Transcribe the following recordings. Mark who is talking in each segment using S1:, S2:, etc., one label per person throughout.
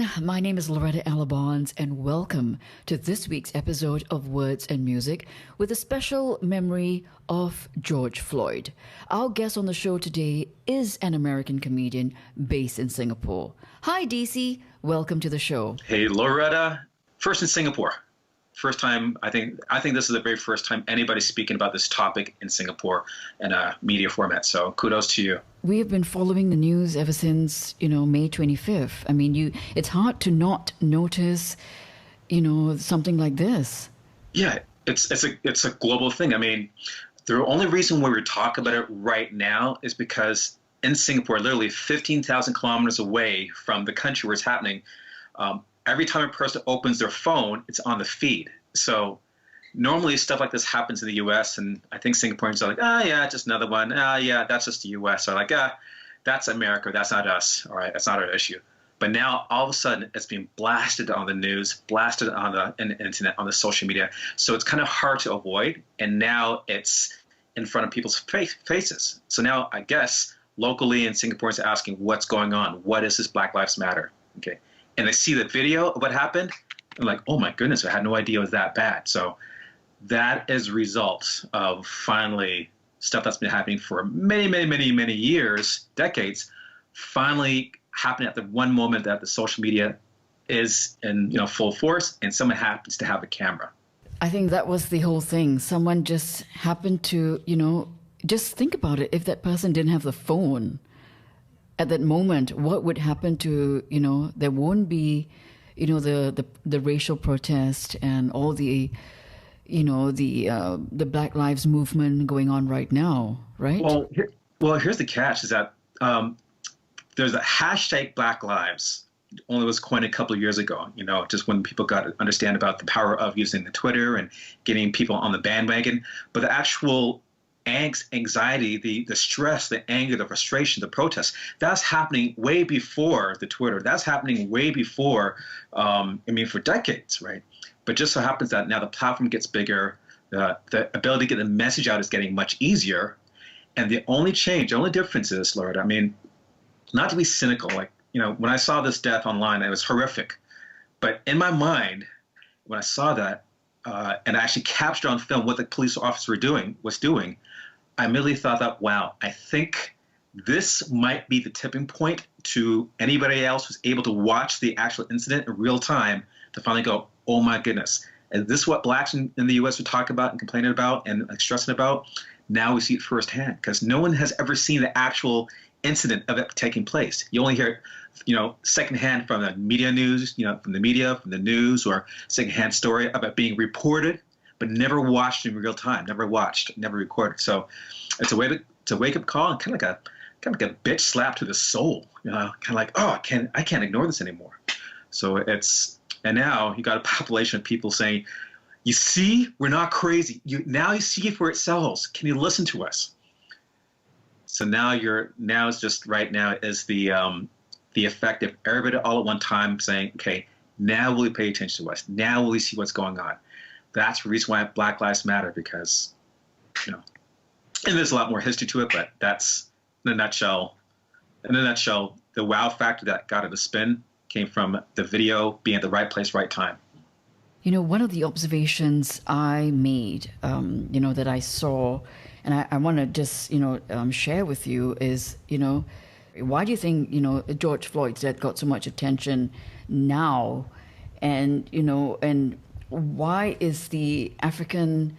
S1: everyone. My name is Loretta Alabons, and welcome to this week's episode of Words and Music with a special memory of George Floyd. Our guest on the show today is an American comedian based in Singapore. Hi, DeeCee. Welcome to the show.
S2: Hey, Loretta. First in Singapore. First time, I think this is the very first time anybody's speaking about this topic in Singapore in a media format. So kudos to you.
S1: We have been following the news ever since, May 25th. I mean, it's hard to not notice, something like this.
S2: Yeah, it's a global thing. I mean, the only reason why we're talking about it right now is because in Singapore, literally 15,000 kilometers away from the country where it's happening, every time a person opens their phone, it's on the feed. So normally stuff like this happens in the U.S., and I think Singaporeans are like, yeah, just another one. Yeah, that's just the U.S. Or like, that's America. That's not us. All right, that's not our issue. But now all of a sudden it's being blasted on the news, blasted on the internet, on the social media. So it's kind of hard to avoid. And now it's in front of people's faces. So now I guess locally in Singaporeans are asking, what's going on? What is this Black Lives Matter? Okay. And I see the video of what happened, I'm like, oh my goodness, I had no idea it was that bad. So that is a result of finally stuff that's been happening for many years, decades, finally happening at the one moment that the social media is in full force and someone happens to have a camera.
S1: I think that was the whole thing. Someone just happened to, just think about it. If that person didn't have the phone, at that moment, what would happen to, there won't be, the racial protest and all the, the Black Lives movement going on right now, right?
S2: Well, here's the catch is that there's a hashtag Black Lives only was coined a couple of years ago, just when people got to understand about the power of using the Twitter and getting people on the bandwagon. But the actual anxiety, the stress, the anger, the frustration, the protest, that's happening way before the Twitter. That's happening way before, for decades, right? But just so happens that now the platform gets bigger, the ability to get the message out is getting much easier. And the only difference is, Lord, not to be cynical, when I saw this death online, it was horrific. But in my mind, when I saw that, and I actually captured on film what the police officer was doing, I immediately thought that, wow, I think this might be the tipping point to anybody else who's able to watch the actual incident in real time to finally go, oh my goodness, is this what blacks in the U.S. would talk about and complaining about and stressing about? Now we see it firsthand because no one has ever seen the actual incident of it taking place. You only hear it, secondhand from the media news, from the media, from the news, or secondhand story about being reported, but never watched in real time, never recorded. So it's a wake-up call and kind of like a bitch slap to the soul, kind of like, oh, I can't ignore this anymore. So and now you got a population of people saying, you see, we're not crazy. Now you see it for itself. Can you listen to us? So now it's just right now is the effect of everybody all at one time saying, okay, now will you pay attention to us? Now will you see what's going on? That's the reason why Black Lives Matter, because, and there's a lot more history to it, but that's in a nutshell, the wow factor that got it a spin came from the video being at the right place, right time.
S1: One of the observations I made, that I saw, and I want to just, share with you is, why do you think, George Floyd's death got so much attention now? And, and why is the African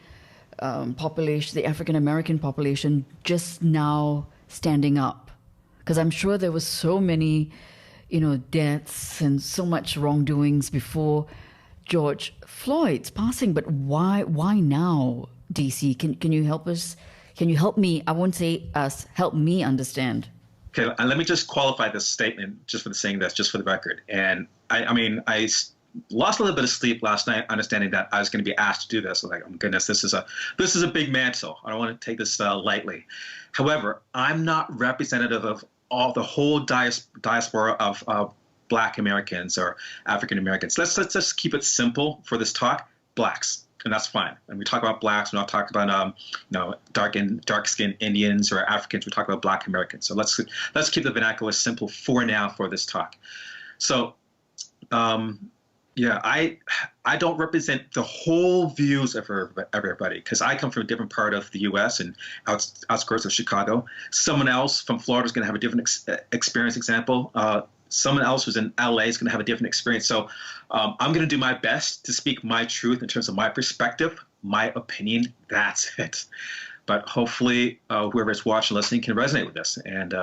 S1: population, the African American population just now standing up? Because I'm sure there was so many, deaths and so much wrongdoings before George Floyd's passing, but why now, DeeCee? Can you help us? Can you help me? I won't say us. Help me understand.
S2: Okay, and let me just qualify this statement just for saying this, just for the record. And I lost a little bit of sleep last night, understanding that I was going to be asked to do this. Like, oh my goodness, this is a big mantle. I don't want to take this lightly. However, I'm not representative of the whole diaspora of Black Americans or African Americans. Let's just keep it simple for this talk. Blacks, and that's fine. And we talk about blacks, we're not talking about dark-skinned Indians or Africans. We're talking about Black Americans. So let's keep the vernacular simple for now for this talk. So Yeah, I don't represent the whole views of everybody because I come from a different part of the U.S. and outskirts of Chicago. Someone else from Florida is going to have a different experience. Example, someone else who's in LA is going to have a different experience. So I'm going to do my best to speak my truth in terms of my perspective, my opinion. That's it. But hopefully, whoever's watching, listening, can resonate with this. And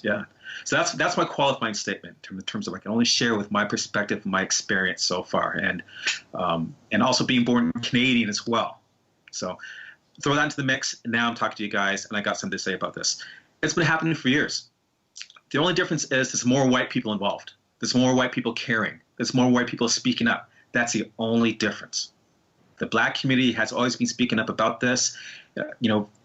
S2: yeah. So that's my qualifying statement in terms of I can only share with my perspective, my experience so far, and also being born Canadian as well. So throw that into the mix. And now I'm talking to you guys, and I got something to say about this. It's been happening for years. The only difference is there's more white people involved. There's more white people caring. There's more white people speaking up. That's the only difference. The Black community has always been speaking up about this.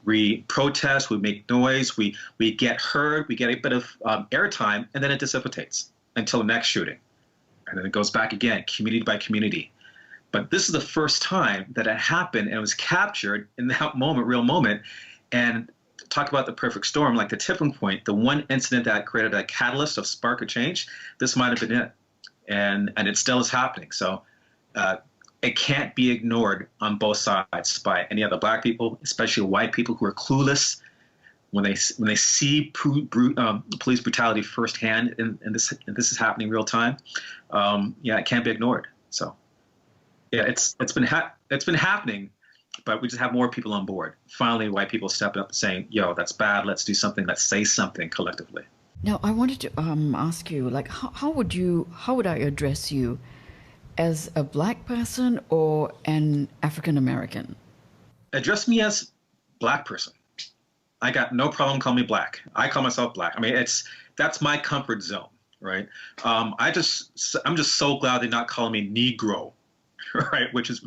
S2: We protest, we make noise, we get heard, we get a bit of airtime, and then it dissipates until the next shooting. And then it goes back again, community by community. But this is the first time that it happened and it was captured in that moment, real moment. And talk about the perfect storm, like the tipping point, the one incident that created a catalyst of spark of change, this might have been it. And it still is happening. So it can't be ignored on both sides by any other Black people, especially white people who are clueless when they see police brutality firsthand, and this is happening real time. It can't be ignored. So yeah, it's been happening, but we just have more people on board. Finally, white people stepping up and saying, "Yo, that's bad. Let's do something. Let's say something collectively."
S1: Now, I wanted to ask you, like, how would I address you? As a Black person or an African American?
S2: Address me as Black person. I got no problem calling me Black. I call myself Black. I mean, that's my comfort zone, right? I'm just so glad they're not calling me Negro, right? Which is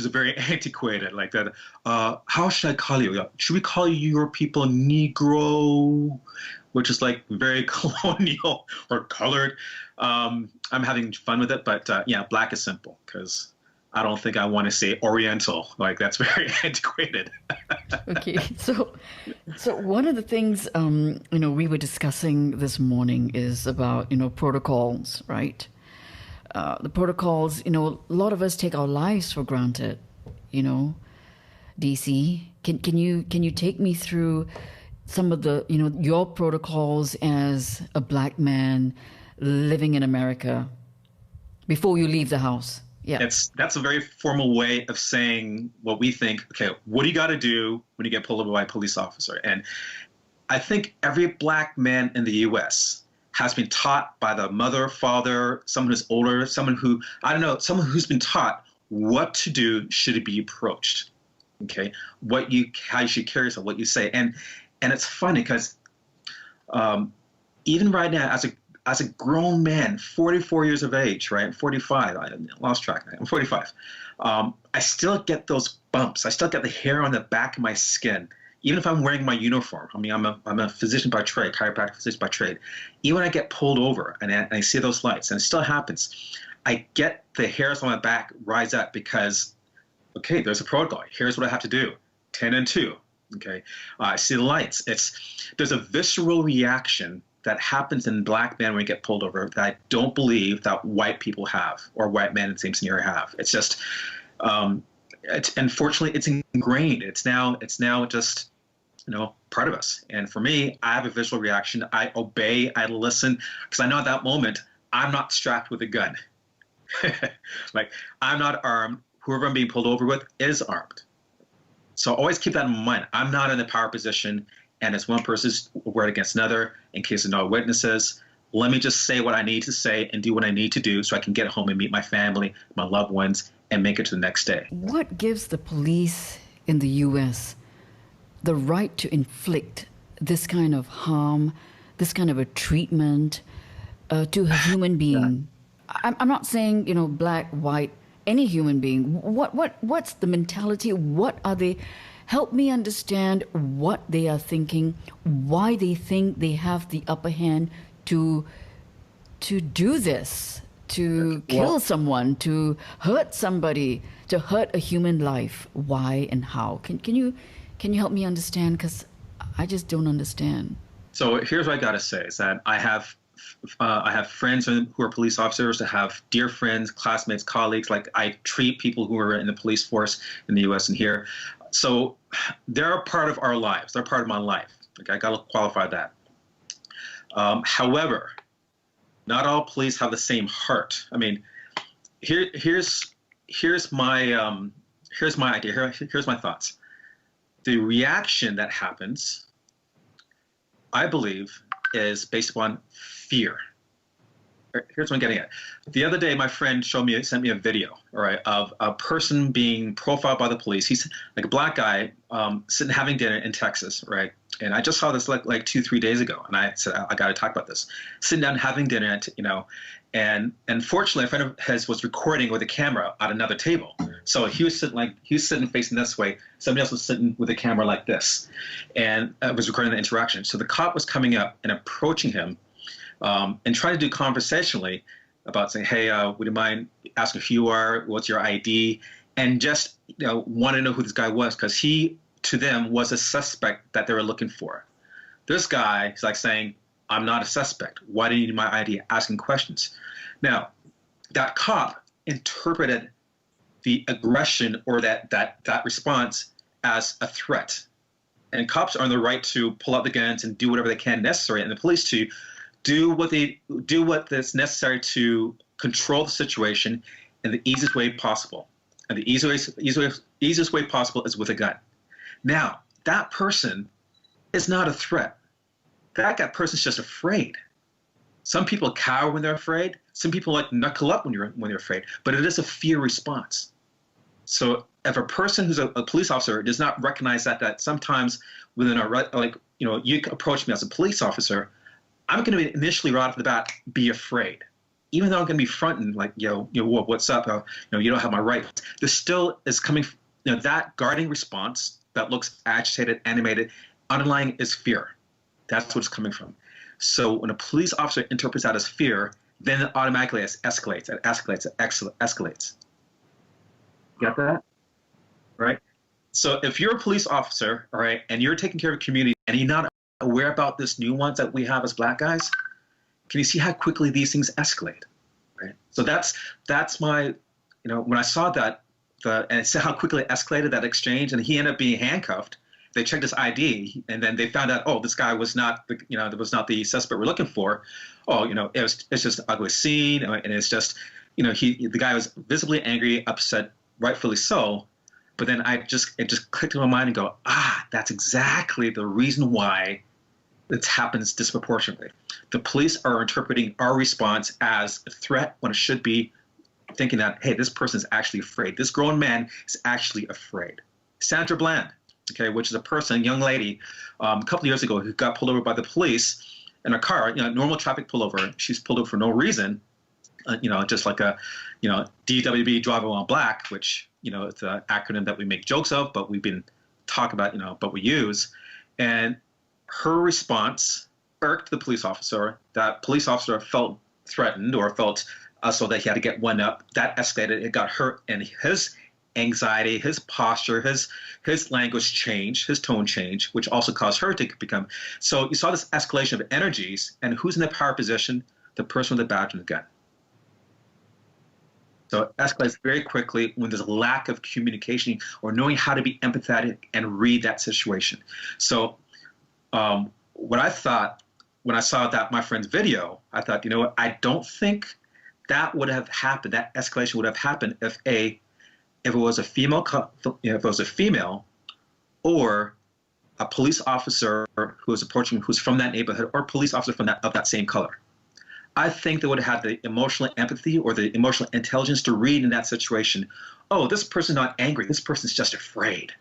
S2: very antiquated, like that. How should I call you? Should we call you your people Negro? Which is like very colonial or colored. I'm having fun with it, but Black is simple because I don't think I want to say Oriental. Like that's very antiquated.
S1: Okay, so one of the things we were discussing this morning is about protocols, right? The protocols. A lot of us take our lives for granted. DeeCee, can you take me through some of the your protocols as a Black man living in America before you leave the house? Yeah,
S2: that's a very formal way of saying what we think. Okay, what do you got to do when you get pulled over by a police officer? And I think every Black man in the U.S. has been taught by the mother, father, someone who's older, someone who's been taught what to do should it be approached. Okay, how you should carry yourself, what you say, and it's funny because even right now, as a grown man, 44 years of age, right? 45, I lost track. I'm 45. I still get those bumps. I still get the hair on the back of my skin, even if I'm wearing my uniform. I mean, I'm a physician by trade, chiropractic physician by trade. Even when I get pulled over and I see those lights, and it still happens, I get the hairs on my back rise up because, okay, there's a protocol. Here's what I have to do. 10 and 2. Okay, I see the lights. There's a visceral reaction that happens in Black men when we get pulled over that I don't believe that white people have or white men in the same scenario have. It's just, unfortunately, it's ingrained. It's now just, part of us. And for me, I have a visceral reaction. I obey. I listen because I know at that moment I'm not strapped with a gun. Like I'm not armed. Whoever I'm being pulled over with is armed. So always keep that in mind. I'm not in a power position, and it's one person's word against another in case of no witnesses. Let me just say what I need to say and do what I need to do so I can get home and meet my family, my loved ones, and make it to the next day.
S1: What gives the police in the U.S. the right to inflict this kind of harm, this kind of a treatment to a human being? Yeah. I'm not saying, Black, white, any human being. What's the mentality? What are they? Help me understand what they are thinking, why they think they have the upper hand to do this, to kill someone, to hurt somebody, to hurt a human life. Why and how? Can you help me understand? Because I just don't understand.
S2: So here's what I got to say is that I have I have friends who are police officers. I have dear friends, classmates, colleagues. Like I treat people who are in the police force in the U.S. and here. So they're a part of our lives. They're part of my life. Like I got to qualify that. However, not all police have the same heart. I mean, here's my idea. Here's my thoughts. The reaction that happens, I believe, is based upon fear. Here's what I'm getting at. The other day, my friend sent me a video, all right, of a person being profiled by the police. He's like a black guy sitting having dinner in Texas, right? And I just saw this like 2-3 days ago, and I said I got to talk about this. Sitting down having dinner, and fortunately, a friend of his was recording with a camera at another table. So he was sitting facing this way. Somebody else was sitting with a camera like this, and was recording the interaction. So the cop was coming up and approaching him, and trying to do conversationally about saying, "Hey, would you mind asking who you are? What's your ID?" And just want to know who this guy was, because he, to them, was a suspect that they were looking for. This guy is like saying, "I'm not a suspect. Why do you need my ID?" Asking questions. Now, that cop interpreted the aggression or that response as a threat. And cops are in the right to pull out the guns and do whatever they can necessary, and the police to do what is necessary to control the situation in the easiest way possible. And the easiest way possible is with a gun. Now, that person is not a threat. That person's just afraid. Some people cower when they're afraid. Some people like knuckle up when they're afraid. But it is a fear response. So if a person who's a police officer does not recognize that sometimes within you approach me as a police officer, I'm going to initially right off the bat be afraid, even though I'm going to be fronting like, what's up? You don't have my rights. There still is coming, that guarding response that looks agitated, animated, underlying is fear. That's what it's coming from. So when a police officer interprets that as fear, then it automatically escalates. It escalates. Get that? Right? So if you're a police officer, all right, and you're taking care of a community and you're not aware about this nuance that we have as black guys, can you see how quickly these things escalate? Right? So that's my, when I saw that, and see how quickly it escalated, that exchange, and he ended up being handcuffed. They checked his ID, and then they found out, oh, this guy was not the suspect we're looking for. Oh, it's just an ugly scene, and it's just, the guy was visibly angry, upset, rightfully so. But then it just clicked in my mind and go, that's exactly the reason why it happens disproportionately. The police are interpreting our response as a threat when it should be thinking that, hey, this person is actually afraid. This grown man is actually afraid. Sandra Bland, okay, which is a young lady, a couple of years ago who got pulled over by the police in a car, normal traffic pullover. She's pulled over for no reason, just like a, DWB, driver while black, which, it's an acronym that we make jokes of, but we've been talking about, but we use. And her response irked the police officer. That police officer felt threatened or felt so that he had to get one up. That escalated. It got hurt, and his anxiety, his posture, his language changed, his tone changed, which also caused her to become. So you saw this escalation of energies, and who's in the power position? The person with the badge and the gun. So it escalates very quickly when there's a lack of communication or knowing how to be empathetic and read that situation. So what I thought when I saw my friend's video, I thought, I don't think that would have happened. That escalation would have happened if it was a female, or a police officer who was approaching, who's from that neighborhood, or a police officer of that same color. I think they would have had the emotional empathy or the emotional intelligence to read in that situation, oh, this person's not angry, this person's just afraid.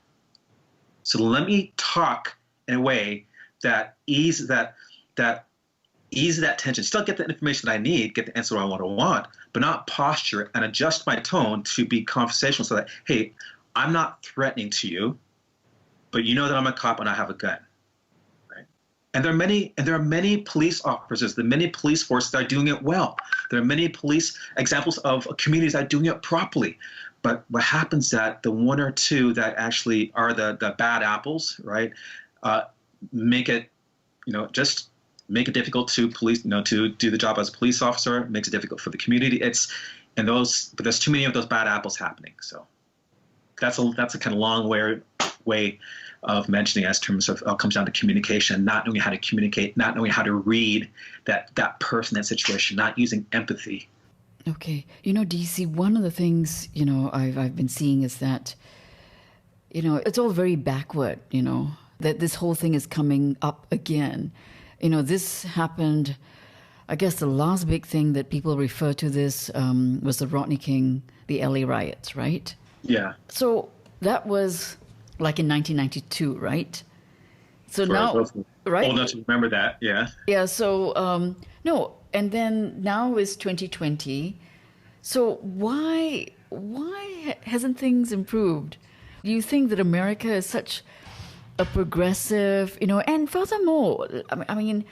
S2: So let me talk in a way that eases that tension, still get the information that I need, get the answer I want, but not posture and adjust my tone to be conversational so that, hey, I'm not threatening to you, but you know that I'm a cop and I have a gun. Right? And there are many police officers, there are many police forces that are doing it well. There are many police examples of communities that are doing it properly. But what happens is that the one or two that actually are the bad apples, right, make it, just make it difficult to police, to do the job as a police officer. It makes it difficult for the community. But there's too many of those bad apples happening. So that's a kind of long way of mentioning as terms of comes down to communication, not knowing how to communicate, not knowing how to read that person, that situation, not using empathy.
S1: Okay. DeeCee, one of the things, I've been seeing is that, it's all very backward, that this whole thing is coming up again. This happened, I guess the last big thing that people refer to this was the Rodney King, the LA riots, right?
S2: Yeah.
S1: So that was like in 1992, right? So
S2: sure,
S1: now, right?
S2: Old enough to remember that, yeah.
S1: Yeah, so, no, and then now is 2020. So why hasn't things improved? Do you think that America is such a progressive, and furthermore, I mean,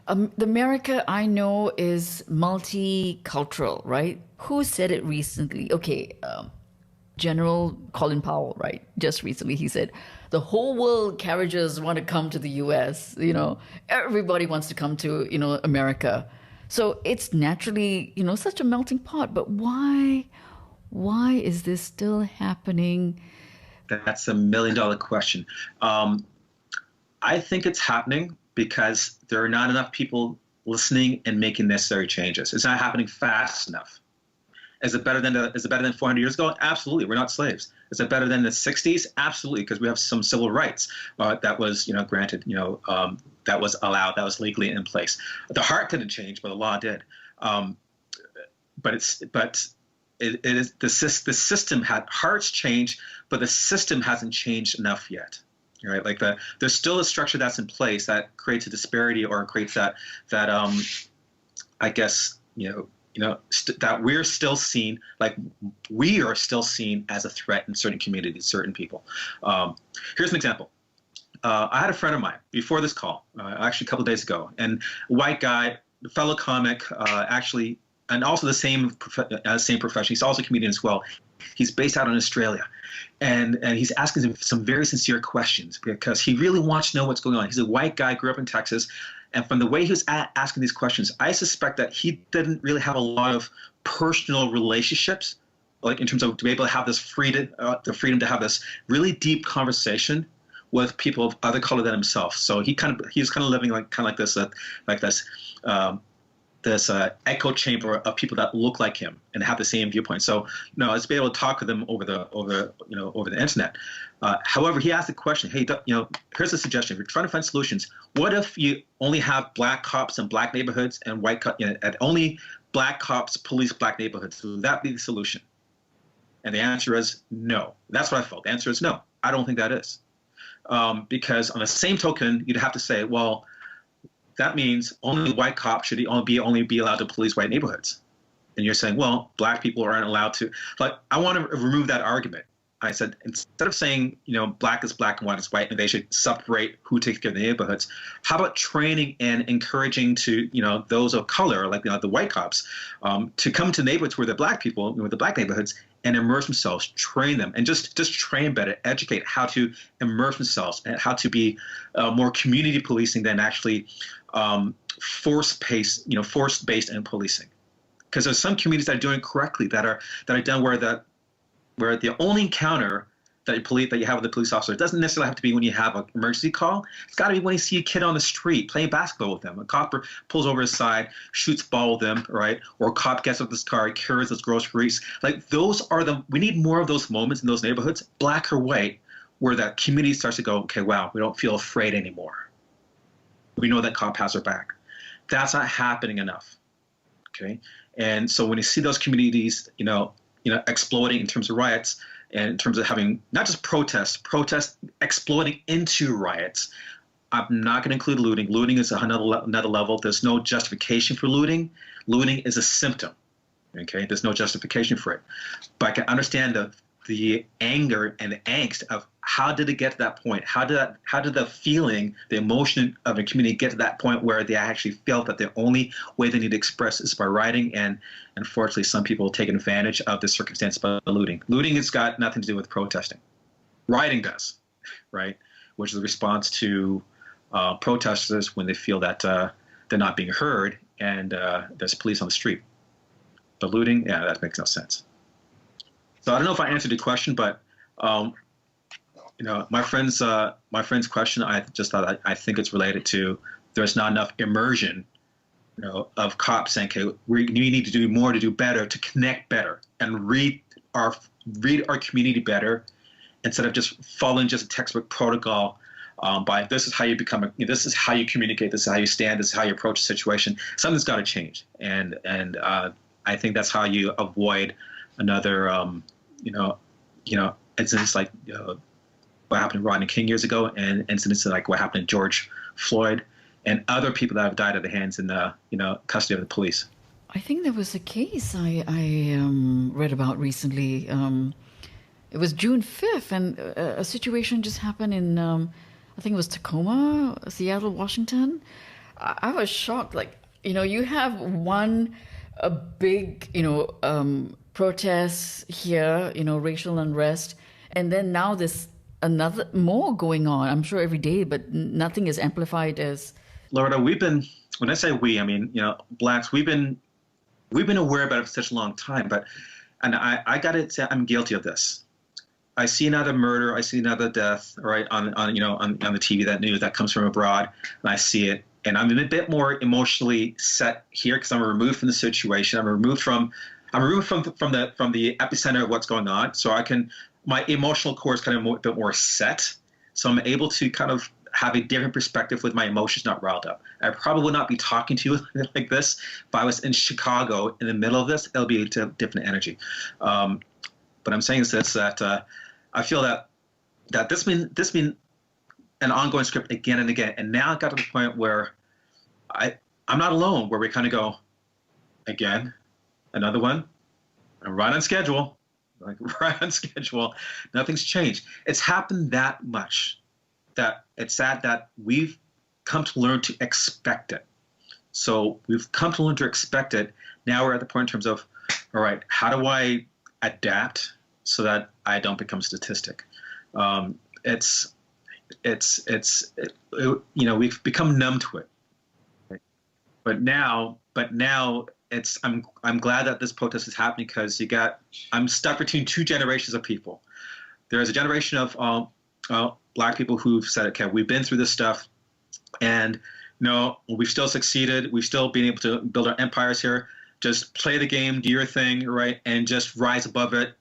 S1: the America I know is multicultural, right? Who said it recently? Okay, General Colin Powell, right? Just recently, he said, the whole world carriages want to come to the U.S., everybody wants to come to, America. So it's naturally, such a melting pot. But why is this still happening?
S2: That's $1 million question. I think it's happening because there are not enough people listening and making necessary changes. It's not happening fast enough. Is it better than 400 years ago? Absolutely. We're not slaves. Is it better than the 60s? Absolutely, because we have some civil rights that was granted, that was allowed, that was legally in place. The heart didn't change, but the law did. But it is the system had hearts change, but the system hasn't changed enough yet. Right? Like there's still a structure that's in place that creates a disparity or creates that I guess that we're still seen, like we are still seen as a threat in certain communities, certain people. Here's an example. I had a friend of mine before this call, actually a couple of days ago, and a white guy, fellow comic, actually, and also the same profession. He's also a comedian as well. He's based out in Australia, and he's asking some very sincere questions because he really wants to know what's going on. He's a white guy, grew up in Texas, and from the way he was asking these questions, I suspect that he didn't really have a lot of personal relationships, like in terms of to be able to have this freedom, the freedom to have this really deep conversation with people of other color than himself. So he was kind of living like this echo chamber of people that look like him and have the same viewpoint. So let's be able to talk with them over the internet. However, he asked the question, hey, here's a suggestion. If you're trying to find solutions, what if you only have black cops in black neighborhoods and and only black cops police black neighborhoods? Would that be the solution? And the answer is no. That's what I felt. The answer is no. I don't think that is. Because on the same token, you'd have to say, well, that means only white cops should only be allowed to police white neighborhoods. And you're saying, well, black people aren't allowed to. Like, I want to remove that argument. I said, instead of saying, black is black and white is white, and they should separate who takes care of the neighborhoods, how about training and encouraging to, those of color, like the white cops, to come to neighborhoods where the black people, the black neighborhoods, and immerse themselves, train them, and just train better, educate how to immerse themselves and how to be more community policing than actually force-based in policing. Because there's some communities that are doing it correctly, that are done where the only encounter that you have with the police officer, it doesn't necessarily have to be when you have an emergency call. It's got to be when you see a kid on the street playing basketball with them. A cop pulls over his side, shoots ball with them, right? Or a cop gets out of his car, carries his groceries. Like we need more of those moments in those neighborhoods, black or white, where that community starts to go, okay, wow, we don't feel afraid anymore. We know that cop has our back. That's not happening enough, okay? And so when you see those communities, exploding in terms of riots, and in terms of having not just protests exploding into riots. I'm not going to include looting. Looting is another level. There's no justification for looting. Looting is a symptom. Okay, there's no justification for it. But I can understand the anger and the angst of how did it get to that point? How did the feeling, the emotion of a community get to that point where they actually felt that the only way they need to express is by rioting? And unfortunately, some people take advantage of this circumstance by looting. Looting has got nothing to do with protesting. Rioting does, right? Which is a response to protesters when they feel that they're not being heard and there's police on the street. But looting, yeah, that makes no sense. So I don't know if I answered the question, but my friend's question, I just thought I think it's related to there's not enough immersion, of cops saying, okay, we need to do more to do better, to connect better, and read our community better, instead of just following just a textbook protocol. By this is how you become, this is how you communicate, this is how you stand, this is how you approach a situation. Something's got to change, and I think that's how you avoid another, incidents like what happened to Rodney King years ago, and incidents like what happened to George Floyd, and other people that have died at the hands in the custody of the police.
S1: I think there was a case I read about recently. It was June 5th, and a situation just happened in, I think it was Tacoma, Seattle, Washington. I was shocked. Like, you have a big, protests here, racial unrest, and then now there's another more going on. I'm sure every day, but nothing is amplified as.
S2: Loretta, when I say we, I mean, blacks, we've been aware about it for such a long time, and I gotta say I'm guilty of this. I see another murder, I see another death, right, on the TV, that news that comes from abroad, and I see it, and I'm a bit more emotionally set here because I'm removed from the situation. I'm removed from the epicenter of what's going on, so my emotional core is kind of a bit more set, so I'm able to kind of have a different perspective with my emotions not riled up. I probably would not be talking to you like this if I was in Chicago in the middle of this. It'll be a different energy. But I'm saying is this, that I feel that this been an ongoing script again and again, and now it got to the point where I'm not alone, where we kind of go, again, another one, I'm right on schedule, nothing's changed. It's happened that much that it's sad that we've come to learn to expect it. So we've come to learn to expect it. Now we're at the point in terms of, all right, how do I adapt so that I don't become a statistic? We've become numb to it. But now I'm glad that this protest is happening, because I'm stuck between two generations of people. There's a generation of black people who've said, okay, we've been through this stuff, and we've still succeeded. We've still been able to build our empires here. Just play the game, do your thing, right, and just rise above it.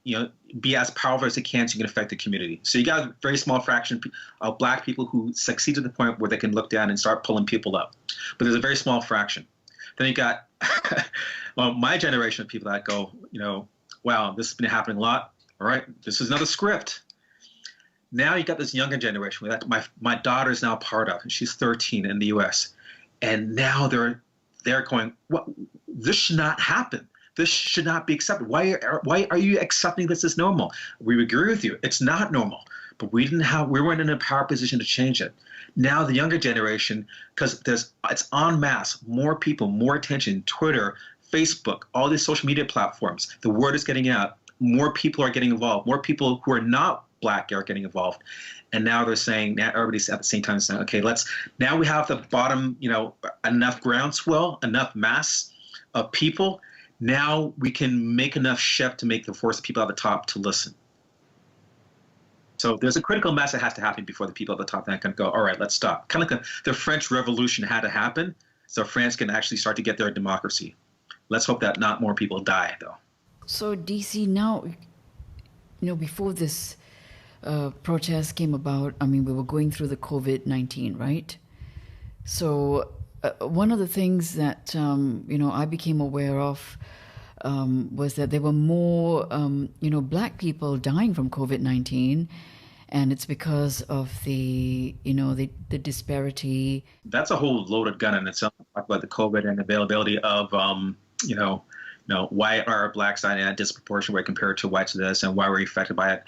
S2: Be as powerful as you can so you can affect the community. So you got a very small fraction of black people who succeed to the point where they can look down and start pulling people up. But there's a very small fraction. Then you got my generation of people that go, wow, this has been happening a lot. All right, this is another script. Now you got this younger generation that my daughter is now part of, and she's 13 in the U.S. And now they're going, what? This should not happen. This should not be accepted. Why are you accepting this as normal? We agree with you. It's not normal, but we weren't in a power position to change it. Now the younger generation, because it's en masse, more people, more attention, Twitter, Facebook, all these social media platforms. The word is getting out. More people are getting involved. More people who are not black are getting involved. And now they're saying, now everybody's at the same time saying, okay, now we have the bottom, enough groundswell, enough mass of people. Now we can make enough shift to force the people at the top to listen. So there's a critical mass that has to happen before the people at the top then can go, all right, let's stop. Kind of like the French Revolution had to happen so France can actually start to get their democracy. Let's hope that not more people die, though.
S1: So, DeeCee, now, before this protest came about, we were going through the COVID-19, right? So one of the things that, I became aware of was that there were more, black people dying from COVID-19, and it's because of the disparity.
S2: That's a whole loaded gun in itself. Talk about the COVID and availability of, why are blacks dying at a disproportionate way compared to whites of this, and why we're affected by it.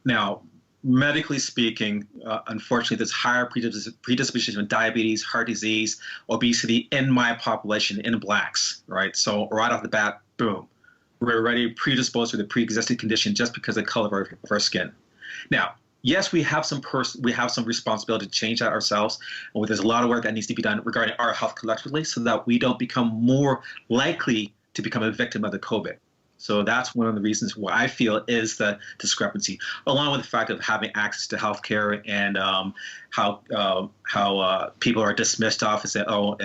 S2: Now, medically speaking, unfortunately, there's higher predisposition to diabetes, heart disease, obesity in my population, in blacks, right? So right off the bat, boom, we're already predisposed to the pre-existing condition just because of the color of our skin. Now, yes, we have some responsibility to change that ourselves. And there's a lot of work that needs to be done regarding our health collectively, so that we don't become more likely to become a victim of the COVID. So that's one of the reasons why I feel is the discrepancy, along with the fact of having access to healthcare and how people are dismissed off and say, oh,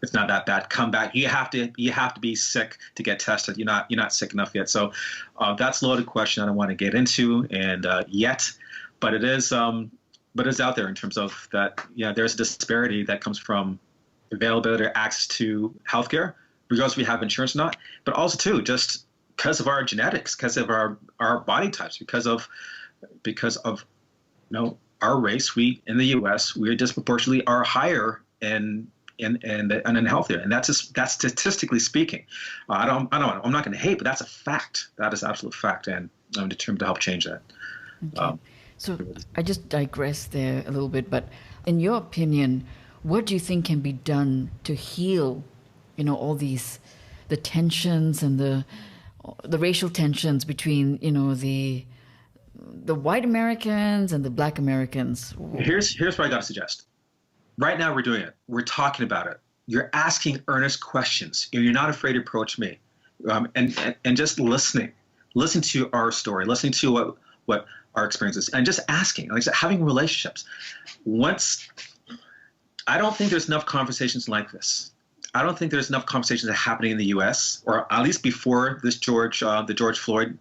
S2: it's not that bad. Come back. You have to be sick to get tested. You're not sick enough yet. So that's a loaded question I don't want to get into and yet, but it's out there in terms of that. Yeah, there's a disparity that comes from availability or access to healthcare, regardless if we have insurance or not, but also too just because of our genetics, because of our body types, because of our race. We in the U.S. we disproportionately are higher and healthier, and that's statistically speaking. I'm not going to hate, but that's a fact. That is absolute fact, and I'm determined to help change that.
S1: Okay. So I just digress there a little bit, but in your opinion, what do you think can be done to heal, all the tensions and the racial tensions between, the white Americans and the black Americans?
S2: Here's what I got to suggest. Right now we're doing it. We're talking about it. You're asking earnest questions. You're not afraid to approach me, and just listening to our story, listening to what our experience is, and just asking, like I said, having relationships. I don't think there's enough conversations like this. I don't think there's enough conversations happening in the U.S., or at least before this the George Floyd,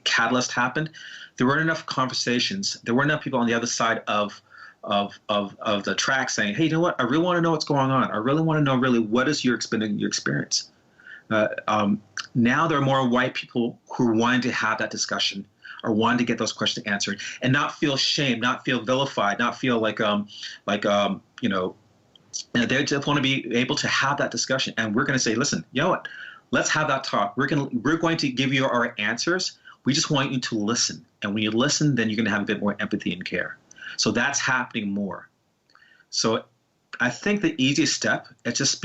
S2: catalyst happened. There weren't enough conversations. There weren't enough people on the other side of the track saying, hey, you know what? I really want to know what's going on. I really want to know what is your experience. Now there are more white people who are wanting to have that discussion or wanting to get those questions answered and not feel shame, not feel vilified, not feel they just want to be able to have that discussion. And we're going to say, listen, you know what? Let's have that talk. We're going to give you our answers. We just want you to listen. And when you listen, then you're going to have a bit more empathy and care. So that's happening more. So I think the easiest step is just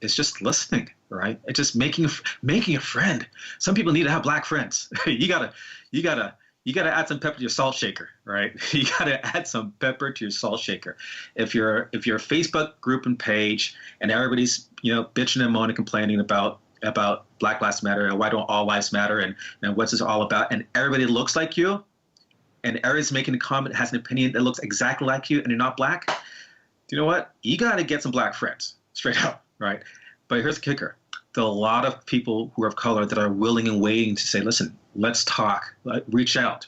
S2: it's just listening, right? It's just making a friend. Some people need to have black friends. You gotta add some pepper to your salt shaker, right? You gotta add some pepper to your salt shaker. If you're a Facebook group and page and everybody's bitching and moaning, complaining about Black Lives Matter and why don't all lives matter and what's this all about, and everybody looks like you, and everybody's making a comment, has an opinion that looks exactly like you, and you're not black, do you know what? You gotta get some black friends, straight up, right? But here's the kicker. There are a lot of people who are of color that are willing and waiting to say, listen, let's talk, reach out.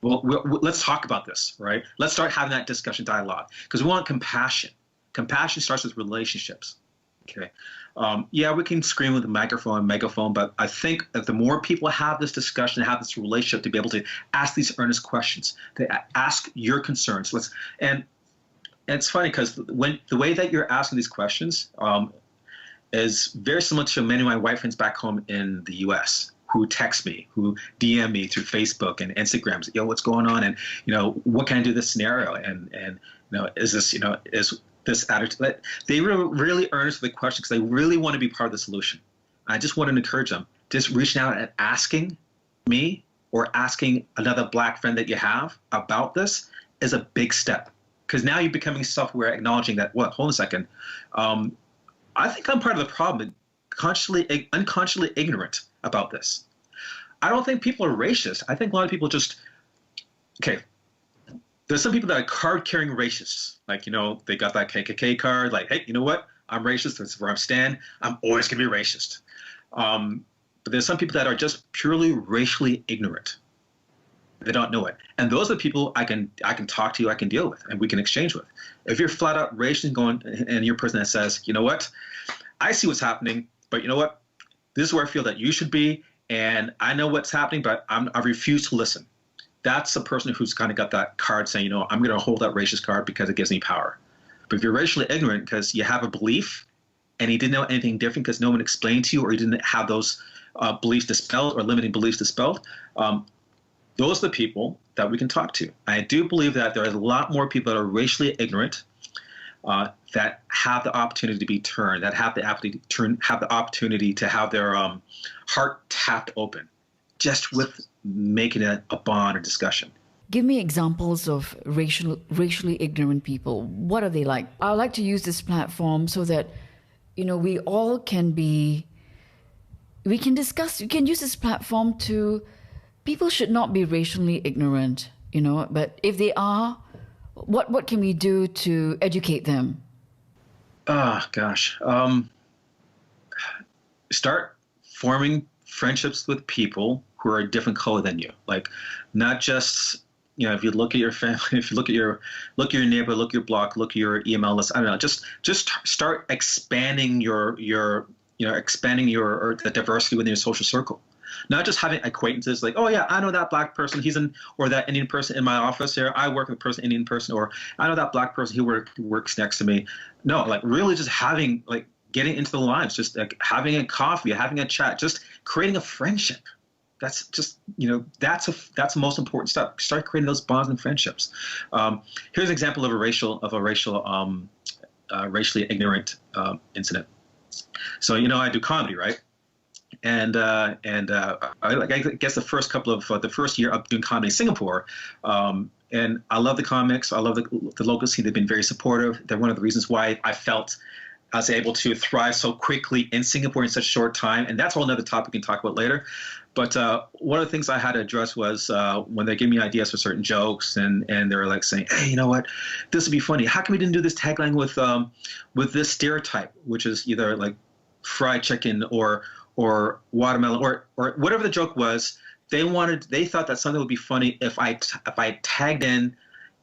S2: Well, let's talk about this, right? Let's start having that discussion dialogue because we want compassion. Compassion starts with relationships, okay? Yeah, we can scream with a microphone and megaphone, but I think that the more people have this discussion, have this relationship to be able to ask these earnest questions, to ask your concerns. And it's funny because the way that you're asking these questions is very similar to many of my white friends back home in the U.S. who text me, who DM me through Facebook and Instagram, what's going on, and what can I do in this scenario, and is this is this attitude? They were really earnest with the question because they really want to be part of the solution. I just want to encourage them, just reaching out and asking me or asking another black friend that you have about this is a big step, because now you're becoming self-aware, acknowledging that, hold on a second, I think I'm part of the problem, unconsciously ignorant about this. I don't think people are racist. I think a lot of people there's some people that are card-carrying racists. They got that KKK card, hey, you know what? I'm racist. That's where I stand. I'm always going to be racist. But there's some people that are just purely racially ignorant. They don't know it. And those are the people I can talk to, I can deal with, and we can exchange with. If you're flat out racist and you're a person that says, you know what, I see what's happening, but you know what, this is where I feel that you should be, and I know what's happening, but I refuse to listen. That's the person who's kind of got that card saying, I'm going to hold that racist card because it gives me power. But if you're racially ignorant because you have a belief and you didn't know anything different because no one explained to you, or you didn't have those beliefs dispelled or limiting beliefs dispelled, those are the people that we can talk to. I do believe that there are a lot more people that are racially ignorant that have the opportunity to be turned, that have the opportunity to have their heart tapped open. just with making it a bond or discussion.
S1: Give me examples of racially ignorant people. What are they like? I like to use this platform so that, we all can we can discuss, we can use this platform to, people should not be racially ignorant, but if they are, what can we do to educate them?
S2: Oh, gosh. Start forming friendships with people who are a different color than you. Like, not just, if you look at your family, if you look at your neighbor, look at your block, look at your email list, I don't know, just start expanding expanding or the diversity within your social circle. Not just having acquaintances like, oh yeah, I know that black person, or that Indian person in my office here. I work with a person, Indian person, or I know that black person who works next to me. No, like really just having, like, getting into the lives, just like having a coffee, having a chat, just creating a friendship. That's just, that's the most important step. Start creating those bonds and friendships. Here's an example of a racially ignorant incident. So, I do comedy, right? And I guess the first year of doing comedy in Singapore, and I love the comics. I love the local scene. They've been very supportive. They're one of the reasons why I felt I was able to thrive so quickly in Singapore in such a short time. And that's a whole other topic we can talk about later. But one of the things I had to address was when they gave me ideas for certain jokes, and they were like saying, hey, you know what, this would be funny. How come we didn't do this tagline with this stereotype, which is either like fried chicken or watermelon or whatever the joke was. They thought that something would be funny if I tagged in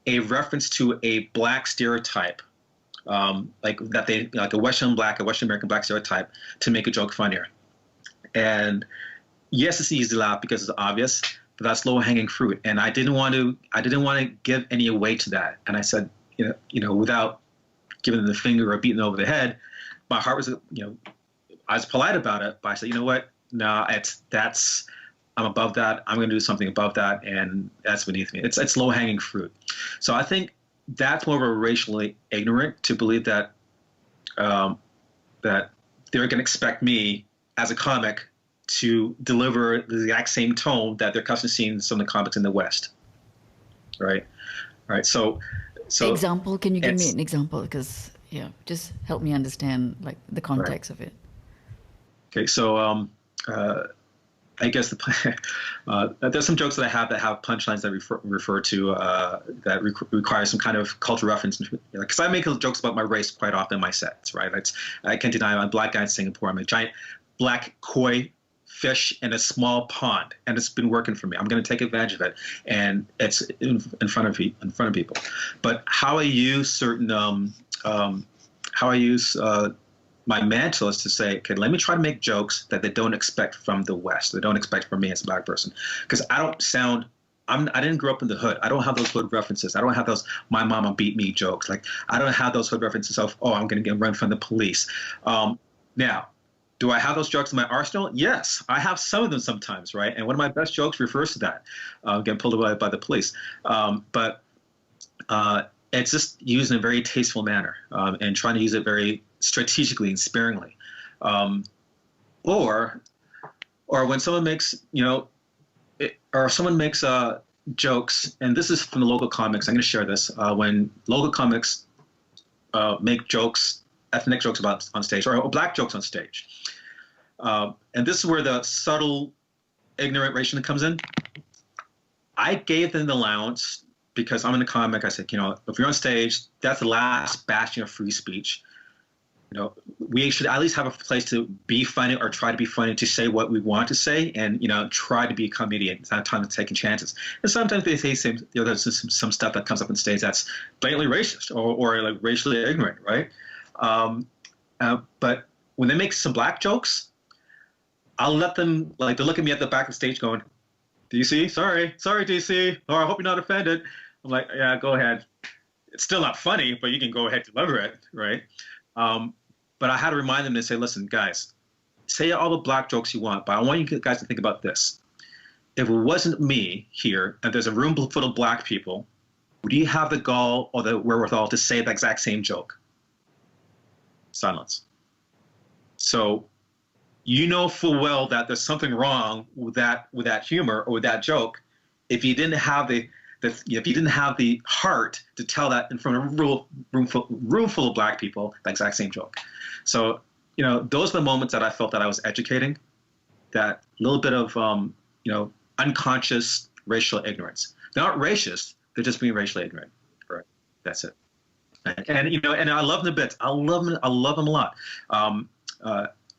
S2: a reference to a black stereotype, like a Western American black stereotype, to make a joke funnier. And yes, it's easy to laugh because it's obvious, but that's low hanging fruit. And I didn't want to give any weight to that. And I said, without giving them the finger or beating them over the head, my heart was, I was polite about it, but I said, you know what? No, I'm above that. I'm going to do something above that, and that's beneath me. It's low hanging fruit. So I think that's more of a racially ignorant to believe that that they're going to expect me as a comic to deliver the exact same tone that they're accustomed to seeing some of the comics in the West. Right. So
S1: example? Can you give me an example? Because just help me understand like the context of it.
S2: Okay, so I guess there's some jokes that I have punchlines that refer to that require some kind of cultural reference. Because I make jokes about my race quite often in my sets, right? I can't deny I'm a black guy in Singapore. I'm a giant black koi fish in a small pond, and it's been working for me. I'm going to take advantage of it, and it's in front of people. But how I use my mantle is to say, okay, let me try to make jokes that they don't expect from the West. They don't expect from me as a black person. Because I didn't grow up in the hood. I don't have those hood references. I don't have those my mama beat me jokes. Like, I don't have those hood references of, oh, I'm going to get run from the police. Now, do I have those jokes in my arsenal? Yes, I have some of them sometimes, right? And one of my best jokes refers to that, getting pulled away by the police. But it's just used in a very tasteful manner, and trying to use it very strategically and sparingly. Or when someone makes, jokes, and this is from the local comics, I'm going to share this, when local comics make jokes, ethnic jokes on stage, or black jokes on stage. And this is where the subtle, ignorant racial comes in. I gave them the allowance because I'm in a comic. I said, if you're on stage, that's the last bastion of free speech. We should at least have a place to be funny or try to be funny, to say what we want to say, and try to be a comedian. It's not time to taking chances. And sometimes they say there's some stuff that comes up on stage that's blatantly racist or like racially ignorant, right? But when they make some black jokes, I'll let them, like, they look at me at the back of the stage going, DeeCee, sorry DeeCee, or I hope you're not offended. I'm like, yeah, go ahead. It's still not funny, but you can go ahead and deliver it, right? But I had to remind them to say, listen, guys, say all the black jokes you want, but I want you guys to think about this. If it wasn't me here, and there's a room full of black people, would you have the gall or the wherewithal to say the exact same joke? Silence. So you know full well that there's something wrong with that humor or with that joke if you didn't have if you didn't have the heart to tell that in front of a room full of black people, the exact same joke. So, those are the moments that I felt that I was educating, that little bit of, unconscious racial ignorance. They're not racist. They're just being racially ignorant. Right. That's it. And I love them a bit. I love them a lot.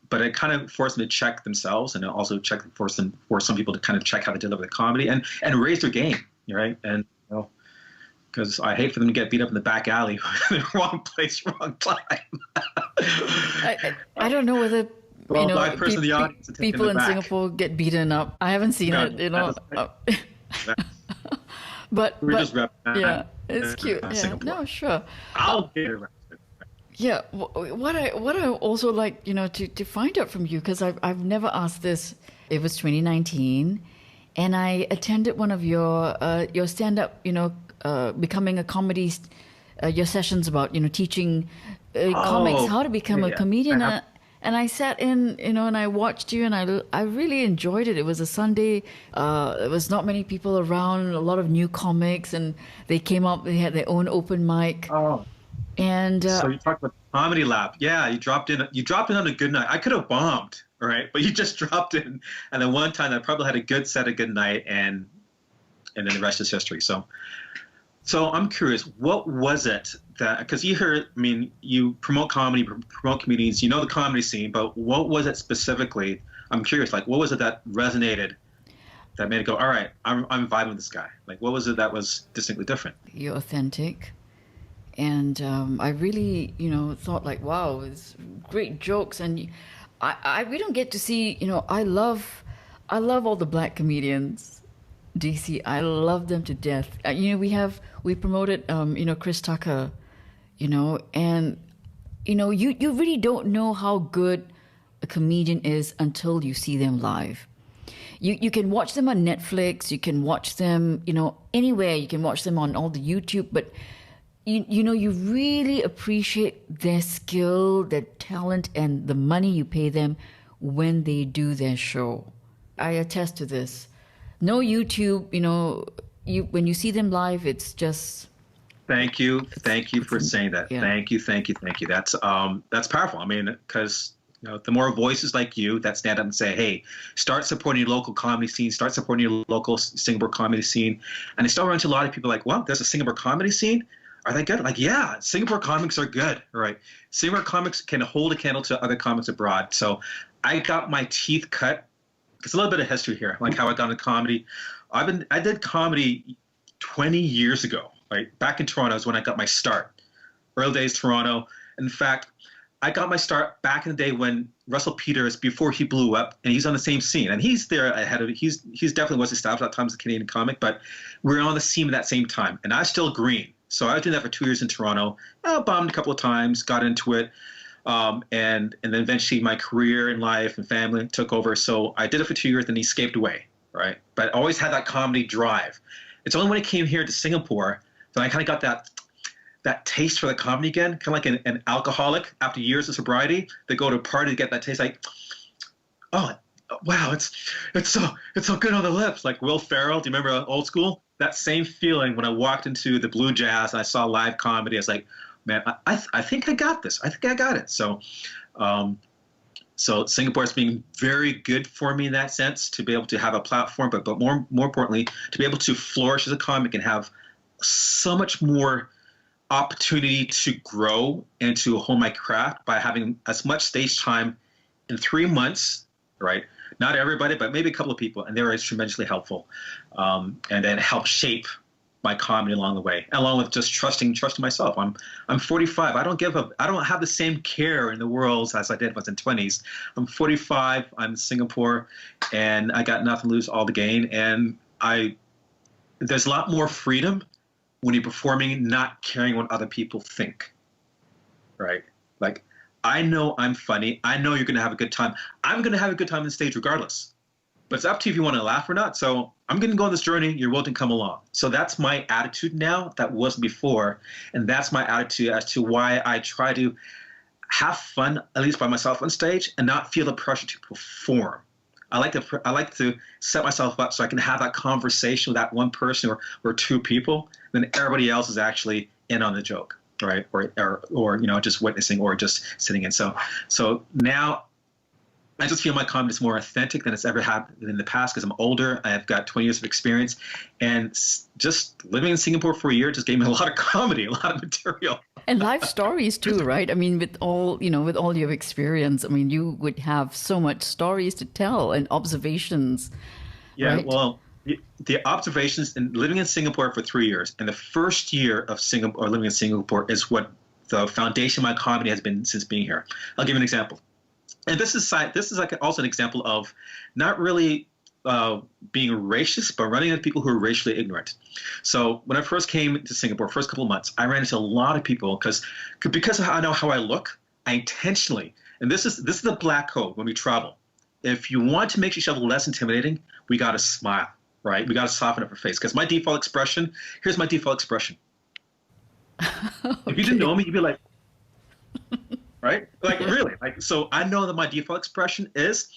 S2: But it kind of forced them to check themselves, and it also forced some people to kind of check how to deliver the comedy and raise their game, right? And because I hate for them to get beat up in the back alley, wrong place, wrong time.
S1: I don't know whether people in
S2: back.
S1: Singapore get beaten up. I haven't seen it, but
S2: just
S1: yeah, it's cute. Yeah,
S2: Singapore.
S1: No, sure.
S2: I'll get around it.
S1: Yeah, what I also like, to find out from you, because I've never asked this. It was 2019, and I attended one of your stand-up, becoming a comedy, your sessions about teaching comics how to become a comedian. And I sat in, and I watched you, and I really enjoyed it. It was a Sunday. There was not many people around, a lot of new comics, and they came up. They had their own open mic.
S2: Oh.
S1: And
S2: so you talked about Comedy Lab. Yeah, you dropped in on a good night. I could have bombed, right? But you just dropped in, and then one time I probably had a good night, and then the rest is history. So I'm curious, what was it that, because you promote comedy, promote comedians, the comedy scene, but what was it specifically? I'm curious, like, what was it that resonated, that made it go, all right, I'm vibing with this guy? Like, what was it that was distinctly different?
S1: You're authentic. And I really, thought like, wow, it's great jokes. And we don't get to see, I love all the black comedians, DeeCee. I love them to death. We promoted, Chris Tucker, and, you really don't know how good a comedian is until you see them live. You can watch them on Netflix. You can watch them, anywhere. You can watch them on all the YouTube, but you really appreciate their skill, their talent, and the money you pay them when they do their show. I attest to this. No YouTube, when you see them live, it's just.
S2: Thank you for saying that.
S1: Yeah.
S2: Thank you. That's powerful. I mean, because the more voices like you that stand up and say, hey, start supporting your local comedy scene, start supporting your local Singapore comedy scene, and I still run into a lot of people like, well, there's a Singapore comedy scene. Are they good? Like, yeah, Singapore comics are good, right? Singapore comics can hold a candle to other comics abroad. So I got my teeth cut. It's a little bit of history here, like how I got into comedy. I did comedy 20 years ago, right? Back in Toronto is when I got my start. Early days Toronto. In fact, I got my start back in the day when Russell Peters, before he blew up, and he's on the same scene, and he's there ahead of it. He's definitely was established at that time as a Canadian comic, but we were on the scene at that same time, and I was still green. So I was doing that for 2 years in Toronto. I bombed a couple of times, got into it, and then eventually my career and life and family took over. So I did it for 2 years, and he escaped away, right? But I always had that comedy drive. It's only when I came here to Singapore that I kind of got that taste for the comedy again, kind of like an alcoholic after years of sobriety. They go to a party to get that taste, like, oh, wow, it's so good on the lips. Like Will Ferrell, do you remember Old School? That same feeling when I walked into the Blue Jazz and I saw live comedy. I was like, man, I think I got this. I think I got it. So Singapore's being very good for me in that sense, to be able to have a platform, but more importantly, to be able to flourish as a comic and have so much more opportunity to grow and to hone my craft by having as much stage time in 3 months, right? Not everybody, but maybe a couple of people, and they were tremendously helpful, and then help shape my comedy along the way, along with just trusting myself. I'm 45. I don't have the same care in the world as I did when I was in 20s. I'm 45. I'm in Singapore, and I got nothing to lose, all to gain. And there's a lot more freedom when you're performing, not caring what other people think, right? Like, I know I'm funny. I know you're going to have a good time. I'm going to have a good time on stage regardless. But it's up to you if you want to laugh or not. So I'm going to go on this journey. You're welcome to come along. So that's my attitude now. That wasn't before. And that's my attitude as to why I try to have fun, at least by myself on stage, and not feel the pressure to perform. I like to set myself up so I can have that conversation with that one person or two people. Then everybody else is actually in on the joke, right? Or just witnessing or just sitting in. So now I just feel my comedy is more authentic than it's ever happened in the past because I'm older. I've got 20 years of experience, and just living in Singapore for a year just gave me a lot of comedy, a lot of material.
S1: And life stories too, right? I mean, with all, with all your experience, I mean, you would have so much stories to tell and observations.
S2: Yeah,
S1: right?
S2: well, the observations and living in Singapore for 3 years, and the first year of Singapore or living in Singapore is what the foundation of my comedy has been since being here. I'll give you an example. And this is like also an example of not really being racist, but running into people who are racially ignorant. So when I first came to Singapore, first couple of months, I ran into a lot of people because I know how I look. I intentionally, and this is the black code when we travel. If you want to make yourself less intimidating, we got to smile, right? We got to soften up our face. Because here's my default expression.
S1: Okay.
S2: If you didn't know me, you'd be like, right? Like, really? Like, so I know that my default expression is,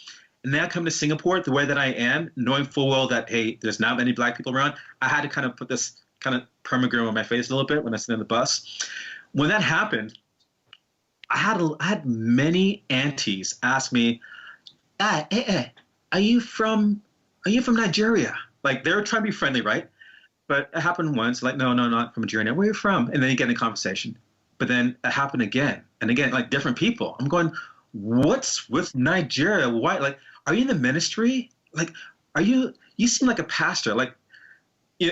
S2: and now coming to Singapore, the way that I am, knowing full well that, hey, there's not many black people around, I had to kind of put this kind of perma-grin on my face a little bit when I sit in the bus. When that happened, I had many aunties ask me, are you from Nigeria? Like, they were trying to be friendly, right? But it happened once, like, no, not from Nigeria. Where are you from? And then you get in a conversation. But then it happened again and again, like different people. I'm going, what's with Nigeria? Why? Like, are you in the ministry? Like, you seem like a pastor. Like,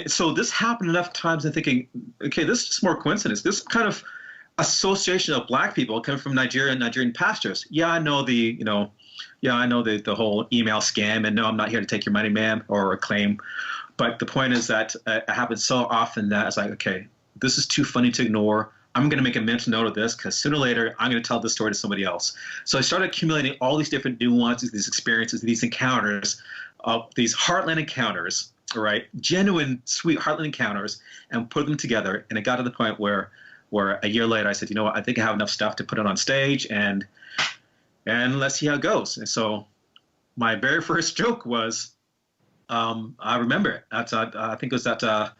S2: so this happened enough times and thinking, okay, this is just more coincidence. This kind of association of black people coming from Nigeria and Nigerian pastors. Yeah, I know the whole email scam, and no, I'm not here to take your money, ma'am, or a claim. But the point is that it happens so often that it's like, okay, this is too funny to ignore. I'm going to make a mental note of this because sooner or later, I'm going to tell this story to somebody else. So I started accumulating all these different nuances, these experiences, these encounters, these heartland encounters, right? Genuine, sweet heartland encounters, and put them together. And it got to the point where a year later, I said, you know what, I think I have enough stuff to put it on stage, and let's see how it goes. And so my very first joke was, I remember it. I think it was at the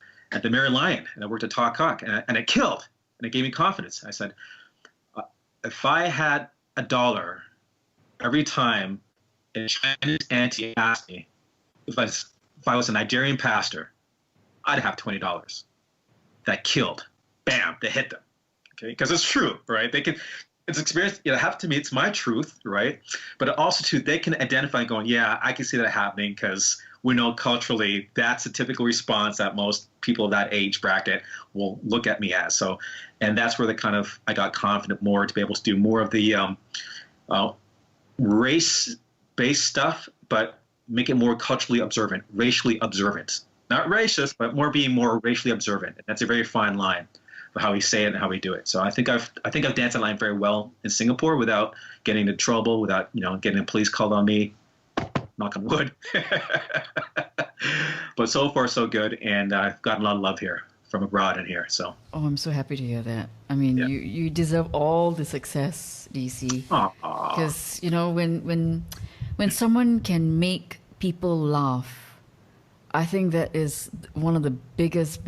S2: Merry Lion, and I worked at Talk Hawk, and it killed. And it gave me confidence. I said, if I had $1 every time a Chinese auntie asked me if I was a Nigerian pastor, I'd have $20. That killed. Bam, they hit them. Okay, because it's true, right? It's experience. To me, it's my truth, right? But also too, they can identify going, yeah, I can see that happening because we know culturally that's a typical response that most people of that age bracket will look at me as. So, and that's where I got confident more to be able to do more of the race-based stuff, but make it more culturally observant, racially observant. Not racist, but being more racially observant. And that's a very fine line of how we say it and how we do it. So I think I've danced that line very well in Singapore without getting into trouble, without getting the police called on me. Knock on wood. But so far so good, and I've gotten a lot of love here from abroad and here. So.
S1: Oh, I'm so happy to hear that. I mean, yeah. you deserve all the success, DeeCee. Because when someone can make people laugh, I think that is one of the biggest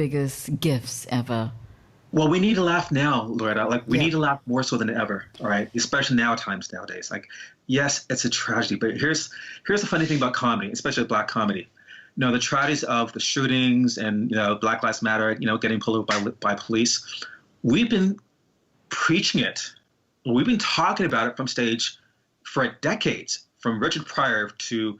S1: gifts ever.
S2: Well, we need to laugh now, Loretta. Like, we need to laugh more so than ever, all right? Especially nowadays. Like, yes, it's a tragedy, but here's the funny thing about comedy, especially black comedy. The tragedies of the shootings and, Black Lives Matter, getting pulled over by police. We've been preaching it. We've been talking about it from stage for decades, from Richard Pryor to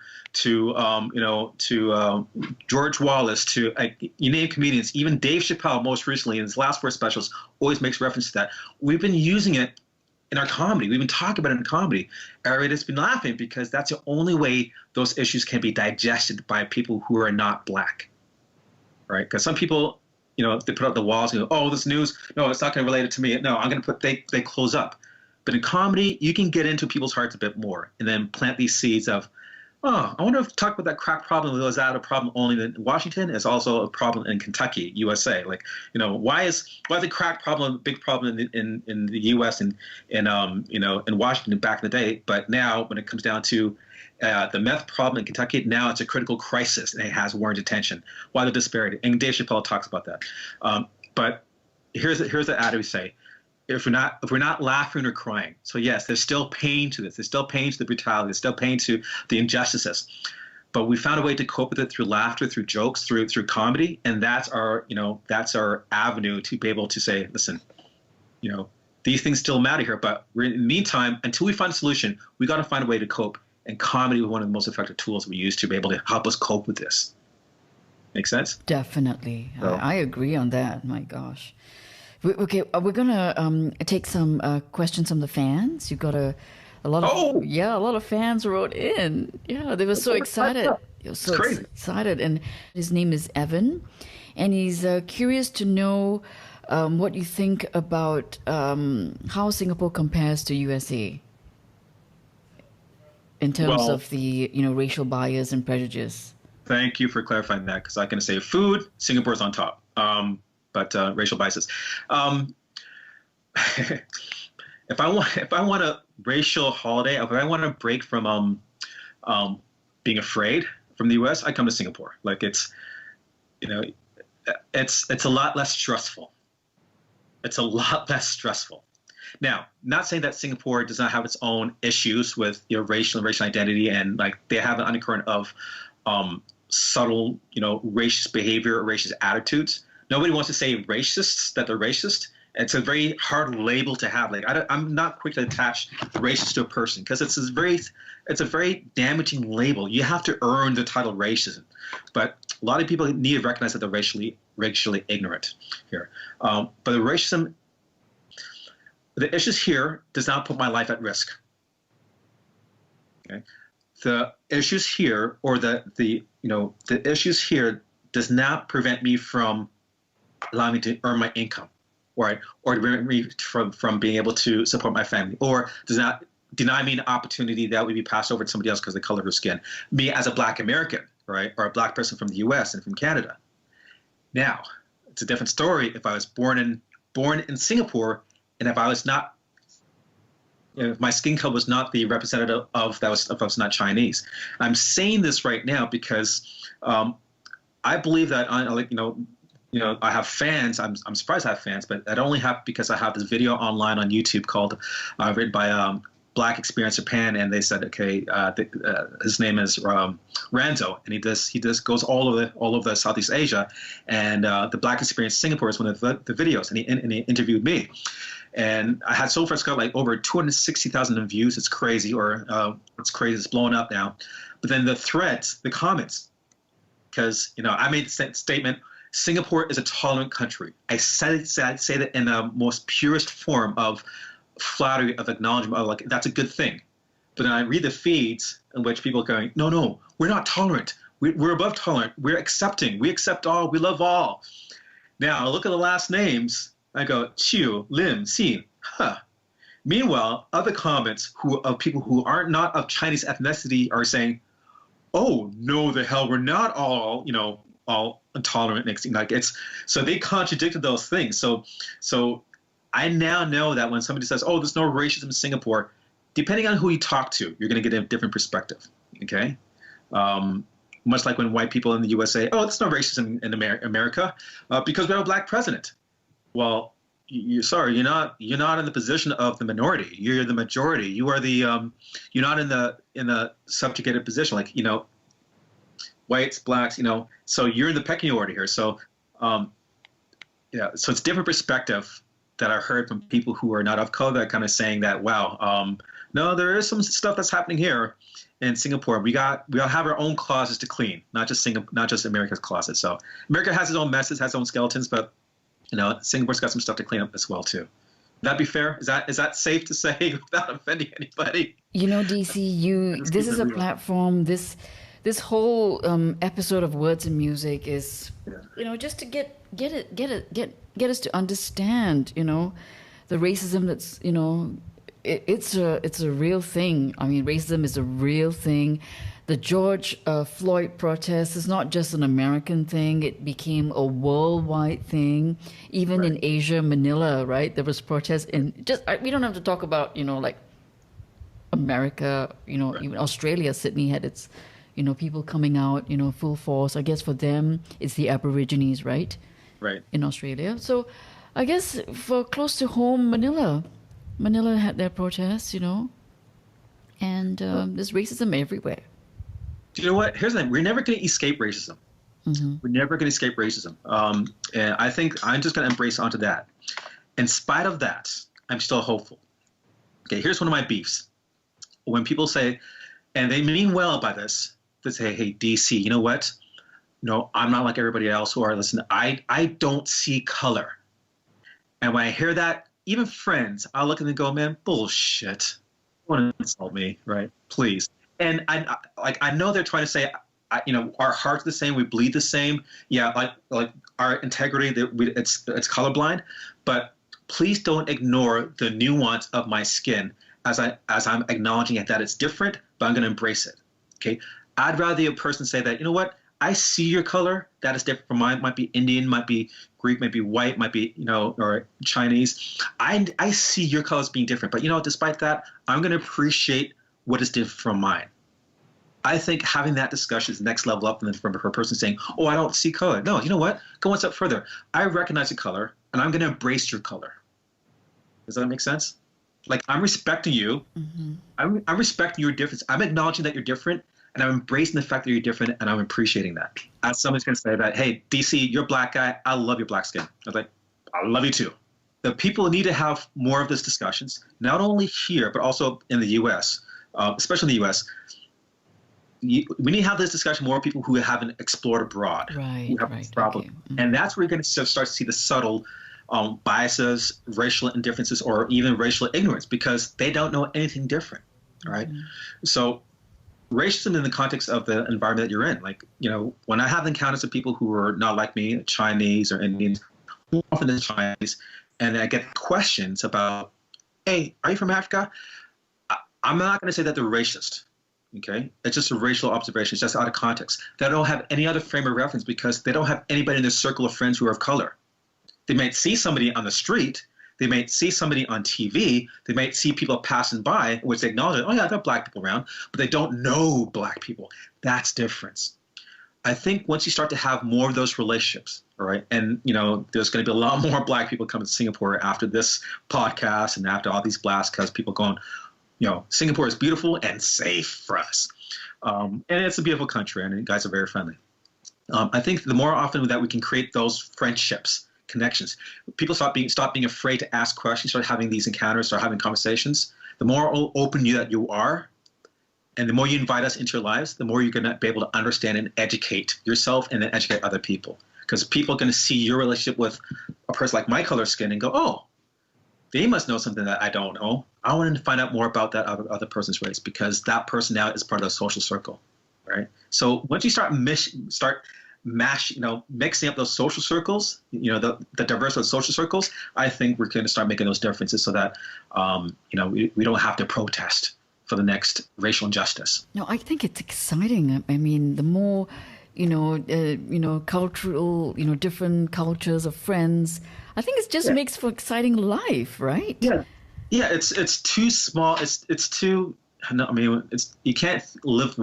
S2: George Wallace to you name comedians. Even Dave Chappelle, most recently in his last 4 specials, always makes reference to that. We've been using it in our comedy. We've been talking about it in comedy. Everybody's been laughing because that's the only way those issues can be digested by people who are not black, right? Because some people, they put up the walls and go, oh, this news, no, it's not going to relate it to me. No, I'm going to put, they close up. But in comedy, you can get into people's hearts a bit more and then plant these seeds of Oh, I wonder if talk about that crack problem. Was that a problem only in Washington? It's also a problem in Kentucky, USA. Like, why the crack problem a big problem in the US and in Washington back in the day, but now when it comes down to the meth problem in Kentucky, now it's a critical crisis and it has warranted attention. Why the disparity? And Dave Chappelle talks about that. But here's the ad we say. If we're not laughing or crying, so yes, there's still pain to this. There's still pain to the brutality. There's still pain to the injustices. But we found a way to cope with it through laughter, through jokes, through comedy, and that's our avenue to be able to say, listen, these things still matter here. But in the meantime, until we find a solution, we got to find a way to cope. And comedy was one of the most effective tools we use to be able to help us cope with this. Make sense?
S1: Definitely,
S2: So.
S1: I agree on that. My gosh. Okay, we're gonna take some questions from the fans. You've got a lot of a lot of fans wrote in. Yeah, they were so excited. They were so excited, and his name is Evan, and he's curious to know what you think about how Singapore compares to USA in terms of the racial bias and prejudice.
S2: Thank you for clarifying that, because I can say food, Singapore's on top. But racial biases. If I want a racial holiday, if I want to break from being afraid from the U.S., I come to Singapore. Like it's a lot less stressful. It's a lot less stressful. Now, not saying that Singapore does not have its own issues with racial identity, and like they have an undercurrent of subtle racist behavior or racist attitudes. Nobody wants to say racists, that they're racist. It's a very hard label to have. Like I'm not quick to attach racist to a person, because it's a very damaging label. You have to earn the title racism. But a lot of people need to recognize that they're racially ignorant here. But the issues here does not put my life at risk. Okay, the issues here, or the issues here, does not prevent me from allowing me to earn my income, or to prevent me from being able to support my family, or does not deny me an opportunity that would be passed over to somebody else because of the color of their skin. Me as a Black American, right, or a Black person from the U.S. and from Canada. Now, it's a different story if I was born in Singapore, and if I was not, if my skin color was not the representative of that, if I was not Chinese. I'm saying this right now because I believe that I have fans. I'm surprised I have fans, but I only have because I have this video online on YouTube called written by Black Experience Japan, and they said, okay, his name is Ranzo, and he goes all over Southeast Asia, and the Black Experience Singapore is one of the videos, and he interviewed me, and I had so far it's got like over 260,000 views. It's crazy, it's crazy. It's blowing up now, but then the threads, the comments, because I made the statement. Singapore is a tolerant country. I say that in the most purest form of flattery, of acknowledgement, of like, that's a good thing. But then I read the feeds in which people are going, no, we're not tolerant. We're above tolerant. We're accepting. We accept all. We love all. Now, I look at the last names. I go, Chiu, Lim, Xin. Huh. Meanwhile, other comments of people who are not of Chinese ethnicity are saying, oh, no, the hell, we're not all intolerant, like so they contradicted those things. So I now know that when somebody says, oh, there's no racism in Singapore, depending on who you talk to, you're going to get a different perspective. Okay, much like when white people in the US say, oh, there's no racism in America because we have a Black president. Well, you're not in the position of the minority. You're the majority. You are the you're not in the subjugated position, like whites, blacks, so you're in the pecking order here. So, so it's different perspective that I heard from people who are not of color, kind of saying that, wow, no, there is some stuff that's happening here in Singapore. We all have our own closets to clean, not just America's closet. So America has its own messes, has its own skeletons, but Singapore's got some stuff to clean up as well too. Would that be fair? Is that safe to say without offending anybody?
S1: DeeCee, this is a platform. This whole episode of Words and Music is, just to get us to understand, the racism that's, it's a real thing. I mean, racism is a real thing the George Floyd protest is not just an American thing. It became a worldwide thing. Even in Asia, Manila, right? There was protests in we don't have to talk about, like America, even Australia, Sydney had its, people coming out, full force. I guess for them, it's the Aborigines, right?
S2: Right.
S1: In Australia. So I guess for close to home, Manila had their protests, and there's racism everywhere.
S2: Do you know what? Here's the thing. We're never going to escape racism. We're never going to escape racism. And I think I'm just going to embrace onto that. In spite of that, I'm still hopeful. Okay, here's one of my beefs. When people say, and they mean well by this, they say, hey, DeeCee, you know what? No, I'm not like everybody else who are listening. I don't see color. And when I hear that, even friends, I'll look at them and go, man, bullshit. Don't want to insult me, right? Please. And I know they're trying to say, our heart's the same, we bleed the same. Yeah, like our integrity, it's colorblind. But please don't ignore the nuance of my skin as I'm acknowledging it, that it's different, but I'm going to embrace it. Okay. I'd rather a person say that, you know what? I see your color. That is different from mine. Might be Indian, might be Greek, might be white, might be, or Chinese. I see your colors being different. But, despite that, I'm going to appreciate what is different from mine. I think having that discussion is the next level up from a person saying, oh, I don't see color. No, you know what? Go one step further. I recognize the color, and I'm going to embrace your color. Does that make sense? Like, I'm respecting you. I'm respecting your difference. I'm acknowledging that you're different. And I'm embracing the fact that you're different, and I'm appreciating that. As somebody's going to say that, hey, DeeCee, you're a black guy. I love your black skin. I was like, I love you too. The people need to have more of these discussions, not only here, but also in the U.S., especially in the U.S. We need to have this discussion more with people who haven't explored abroad.
S1: Right,
S2: who have this problem. Okay. And that's where you're going to start to see the subtle biases, racial indifferences, or even racial ignorance, because they don't know anything different. All right. So racism in the context of the environment that you're in, like, when I have encounters with people who are not like me, Chinese or Indians, often it's Chinese, and I get questions about, hey, are you from Africa? I'm not going to say that they're racist. Okay, it's just a racial observation. It's just out of context. They don't have any other frame of reference because they don't have anybody in their circle of friends who are of color. They might see somebody on the street. They might see somebody on TV. They might see people passing by, which they acknowledge, oh, yeah, there are black people around, but they don't know black people. That's difference. I think once you start to have more of those relationships, all right, and, there's going to be a lot more black people coming to Singapore after this podcast and after all these blasts, because people going, Singapore is beautiful and safe for us. And it's a beautiful country, and you guys are very friendly. I think the more often that we can create those friendships, connections, people stop being afraid to ask questions, start having these encounters, start having conversations. The more open that you are, and the more you invite us into your lives, the more you're going to be able to understand and educate yourself and then educate other people. Because people are going to see your relationship with a person like my color skin and go, oh, they must know something that I don't know. I want to find out more about that other person's race, because that person now is part of the social circle, right? So once you start mixing up those social circles, the diverse of social circles, I think we're going to start making those differences so that, we don't have to protest for the next racial injustice.
S1: No, I think it's exciting. I mean, the more, cultural, different cultures of friends, I think it just makes for exciting life, right?
S2: Yeah. Yeah, it's too small. It's too. No, I mean, you can't live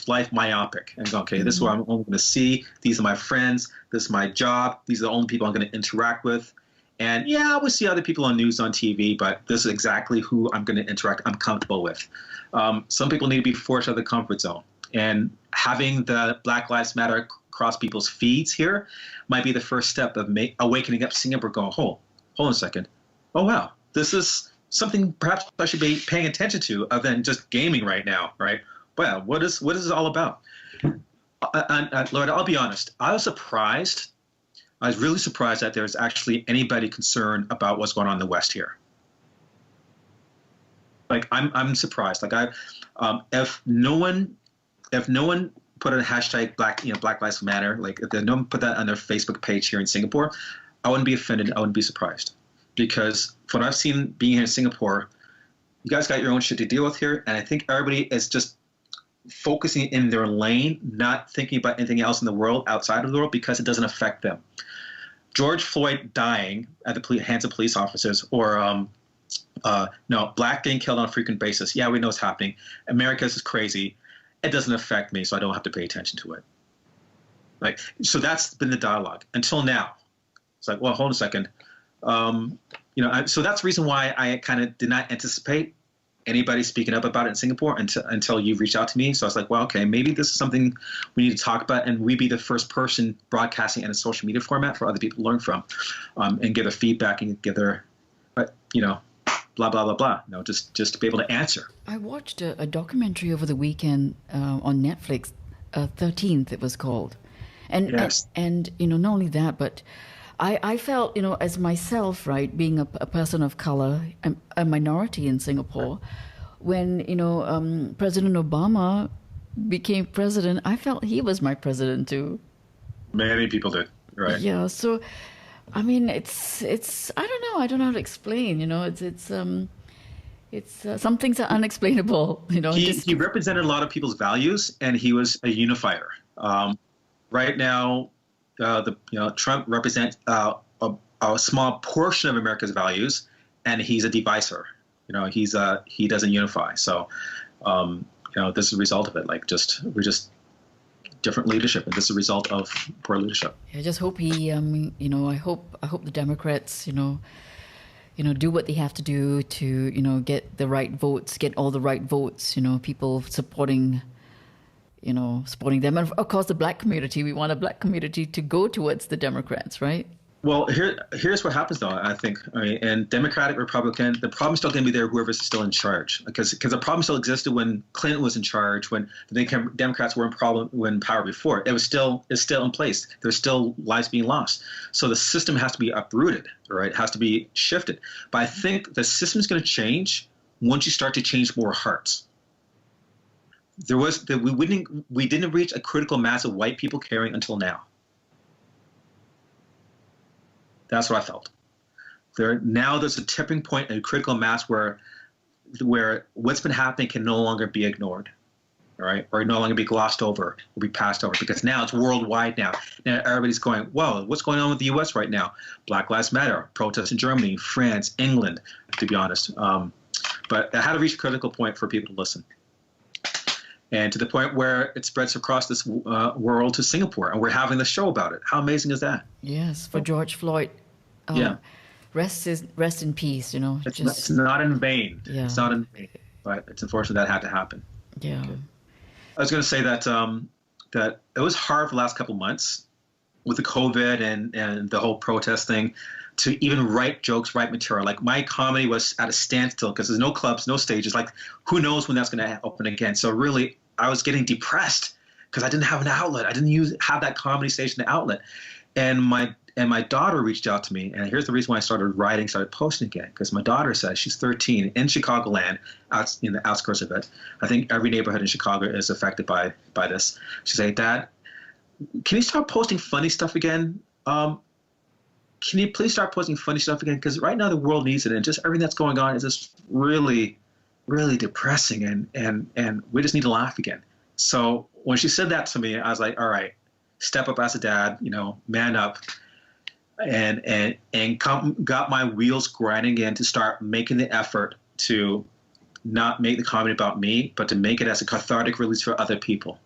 S2: life myopic and go, okay, this is what I'm only going to see. These are my friends. This is my job. These are the only people I'm going to interact with. And yeah, I would see other people on news on TV, but this is exactly who I'm going to interact. I'm comfortable with. Some people need to be forced out of the comfort zone. And having the Black Lives Matter across people's feeds here might be the first step of awakening up Singapore, going, hold on a second. Oh, wow, this is something perhaps I should be paying attention to other than just gaming right now, right? Well, what is this all about? Lord, I'll be honest. I was really surprised that there's actually anybody concerned about what's going on in the West here. Like, I'm surprised. Like, if no one put a hashtag Black Lives Matter, like if no one put that on their Facebook page here in Singapore, I wouldn't be offended. I wouldn't be surprised. Because from what I've seen being here in Singapore, you guys got your own shit to deal with here, and I think everybody is just focusing in their lane, not thinking about anything else in the world outside of the world because it doesn't affect them. George Floyd dying at the hands of police officers, or no, black getting killed on a frequent basis. Yeah, we know it's happening. America is crazy. It doesn't affect me, so I don't have to pay attention to it. Like, so that's been the dialogue until now. It's like, well, hold on a second. So that's the reason why I kind of did not anticipate anybody speaking up about it in Singapore until you reached out to me. So I was like, well, okay, maybe this is something we need to talk about, and we be the first person broadcasting in a social media format for other people to learn from, and give their feedback and give their, blah, blah, blah, blah. Just to be able to answer.
S1: I watched a documentary over the weekend on Netflix, 13th it was called. And,
S2: yes.
S1: and not only that, but I felt, as myself, right, being a person of color, a minority in Singapore, when, President Obama became president, I felt he was my president too.
S2: Many people did, right?
S1: Yeah, so, I mean, it's I don't know how to explain, some things are unexplainable,
S2: He represented a lot of people's values, and he was a unifier. Right now, Trump represents a small portion of America's values, and he's a divisor. He doesn't unify. So, this is a result of it. Like, we're just different leadership, and this is a result of poor leadership.
S1: I just hope I hope the Democrats, do what they have to do to, get the right votes, get all the right votes. People supporting them. And of course, the black community, we want a black community to go towards the Democrats, right?
S2: Well, here's what happens, though, I think. And Democratic, Republican, the problem's still going to be there, whoever's still in charge. Because the problem still existed when Clinton was in charge, when the Democrats were in power before. It's still in place. There's still lives being lost. So the system has to be uprooted, right? It has to be shifted. But I think the system's going to change once you start to change more hearts. We didn't reach a critical mass of white people caring until now. That's what I felt. There's a tipping point, a critical mass where what's been happening can no longer be ignored, all right, or no longer be glossed over or be passed over, because now it's worldwide now. Now everybody's going, whoa, what's going on with the U.S. right now? Black Lives Matter, protests in Germany, France, England, to be honest. But it had to reach a critical point for people to listen. And to the point where it spreads across this world to Singapore, and we're having the show about it. How amazing is that?
S1: Yes, for George Floyd.
S2: Yeah.
S1: Rest in peace,
S2: It's not in vain.
S1: Yeah.
S2: It's not in vain. But it's unfortunate that had to happen.
S1: Yeah.
S2: Okay. I was going to say that that it was hard for the last couple of months with the COVID and the whole protest thing to even write jokes, write material. Like, my comedy was at a standstill because there's no clubs, no stages. Like, who knows when that's going to open again? So really, I was getting depressed because I didn't have an outlet. I didn't have that comedy station outlet. And my daughter reached out to me, and here's the reason why I started posting again, because my daughter says, she's 13, in Chicagoland, out in the outskirts of it. I think every neighborhood in Chicago is affected by this. She said, Dad, can you start posting funny stuff again? Can you please start posting funny stuff again? Because right now the world needs it, and just everything that's going on is just really, really depressing, and we just need to laugh again. So when she said that to me, I was like, all right, step up as a dad, man up, and got my wheels grinding again to start making the effort to not make the comedy about me, but to make it as a cathartic release for other people.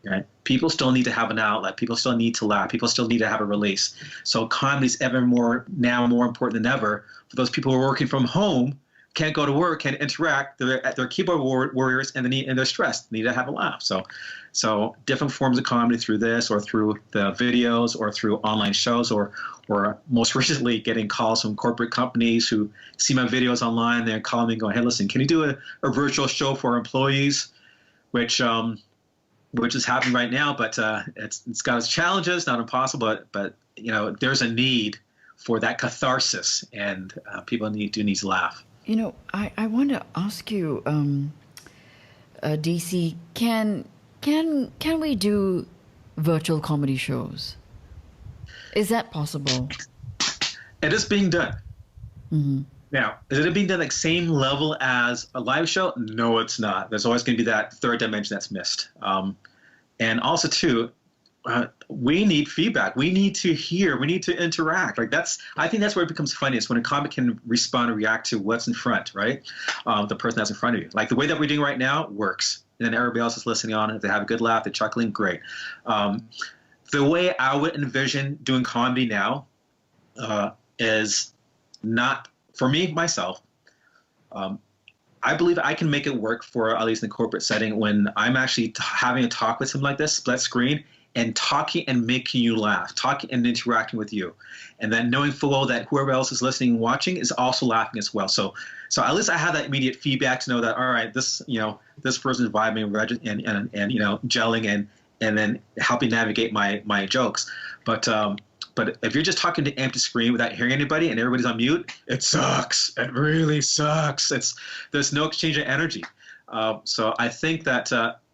S2: Right? People still need to have an outlet. People still need to laugh. People still need to have a release. So comedy is more important than ever for those people who are working from home, can't go to work, can't interact. They're keyboard warriors, and they're stressed. They need to have a laugh. So different forms of comedy through this, or through the videos, or through online shows, or most recently getting calls from corporate companies who see my videos online. They're calling me and going, hey, listen, can you do a virtual show for our employees? Which is happening right now, but it's got its challenges, not impossible, but there's a need for that catharsis, and people need to laugh.
S1: I want to ask you, DeeCee, can we do virtual comedy shows? Is that possible?
S2: It is being done.
S1: Mm-hmm.
S2: Now, is it being done like same level as a live show? No, it's not. There's always going to be that third dimension that's missed. And also, too, we need feedback. We need to hear. We need to interact. Like I think that's where it becomes funniest when a comic can respond and react to what's in front, right? The person that's in front of you. Like the way that we're doing right now works, and then everybody else is listening on. If they have a good laugh, they're chuckling, great. The way I would envision doing comedy now is not for me myself. I believe I can make it work for at least in the corporate setting when I'm actually having a talk with someone like this, split screen, and talking and making you laugh, talking and interacting with you, and then knowing full well that whoever else is listening and watching is also laughing as well. So at least I have that immediate feedback to know that, all right, this person is vibing and gelling and then helping navigate my jokes. But if you're just talking to empty screen without hearing anybody and everybody's on mute, it sucks. It really sucks. There's no exchange of energy. So I think that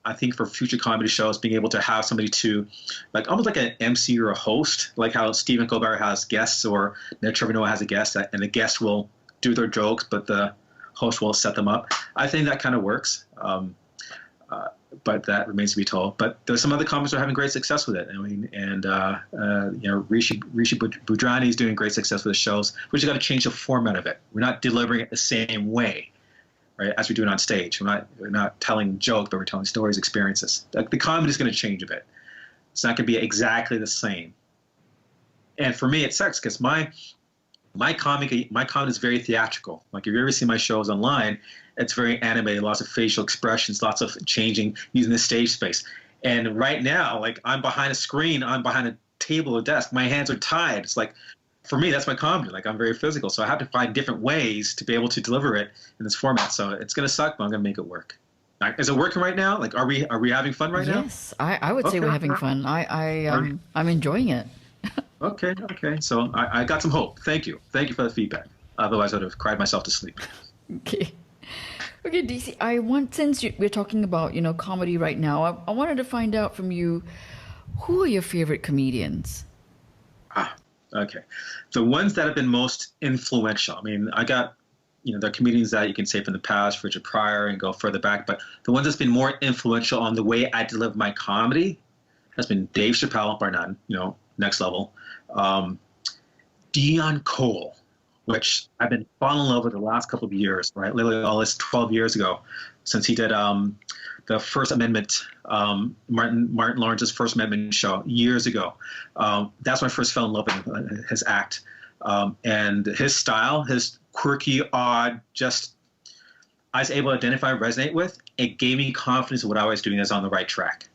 S2: I think for future comedy shows, being able to have somebody to, like almost like an MC or a host, like how Stephen Colbert has guests or Ned Trevor Noah has a guest, and the guest will do their jokes, but the host will set them up. I think that kind of works. But that remains to be told. But there's some other comics who are having great success with it. I mean, and Rishi Budrani is doing great success with the shows. We just got to change the format of it. We're not delivering it the same way, right, as we're doing on stage. We're not telling jokes, but we're telling stories, experiences. Like the comedy is going to change a bit. It's not going to be exactly the same. And for me, it sucks because my comedy is very theatrical. Like if you ever see my shows online, it's very animated, lots of facial expressions, lots of changing using the stage space. And right now, like I'm behind a screen, I'm behind a table or desk, my hands are tied. It's like, for me, that's my comedy. Like I'm very physical, so I have to find different ways to be able to deliver it in this format. So it's gonna suck, but I'm gonna make it work. Is it working right now? Like, are we having fun right now?
S1: Yes, I would say we're having fun. I'm enjoying it.
S2: Okay. So I got some hope. Thank you for the feedback. Otherwise, I would have cried myself to sleep.
S1: Okay, DeeCee, since we're talking about comedy right now, I wanted to find out from you, who are your favorite comedians?
S2: Okay, the ones that have been most influential. I mean, I got the comedians that you can say from the past, Richard Pryor, and go further back, but the ones that's been more influential on the way I deliver my comedy has been Dave Chappelle, bar none. Next level. Dion Cole, which I've been falling in love with the last couple of years, right? Literally all this 12 years ago, since he did the First Amendment, Martin Lawrence's First Amendment show years ago. That's when I first fell in love with his act. And his style, his quirky, odd, just I was able to identify and resonate with. It gave me confidence in what I was doing is on the right track.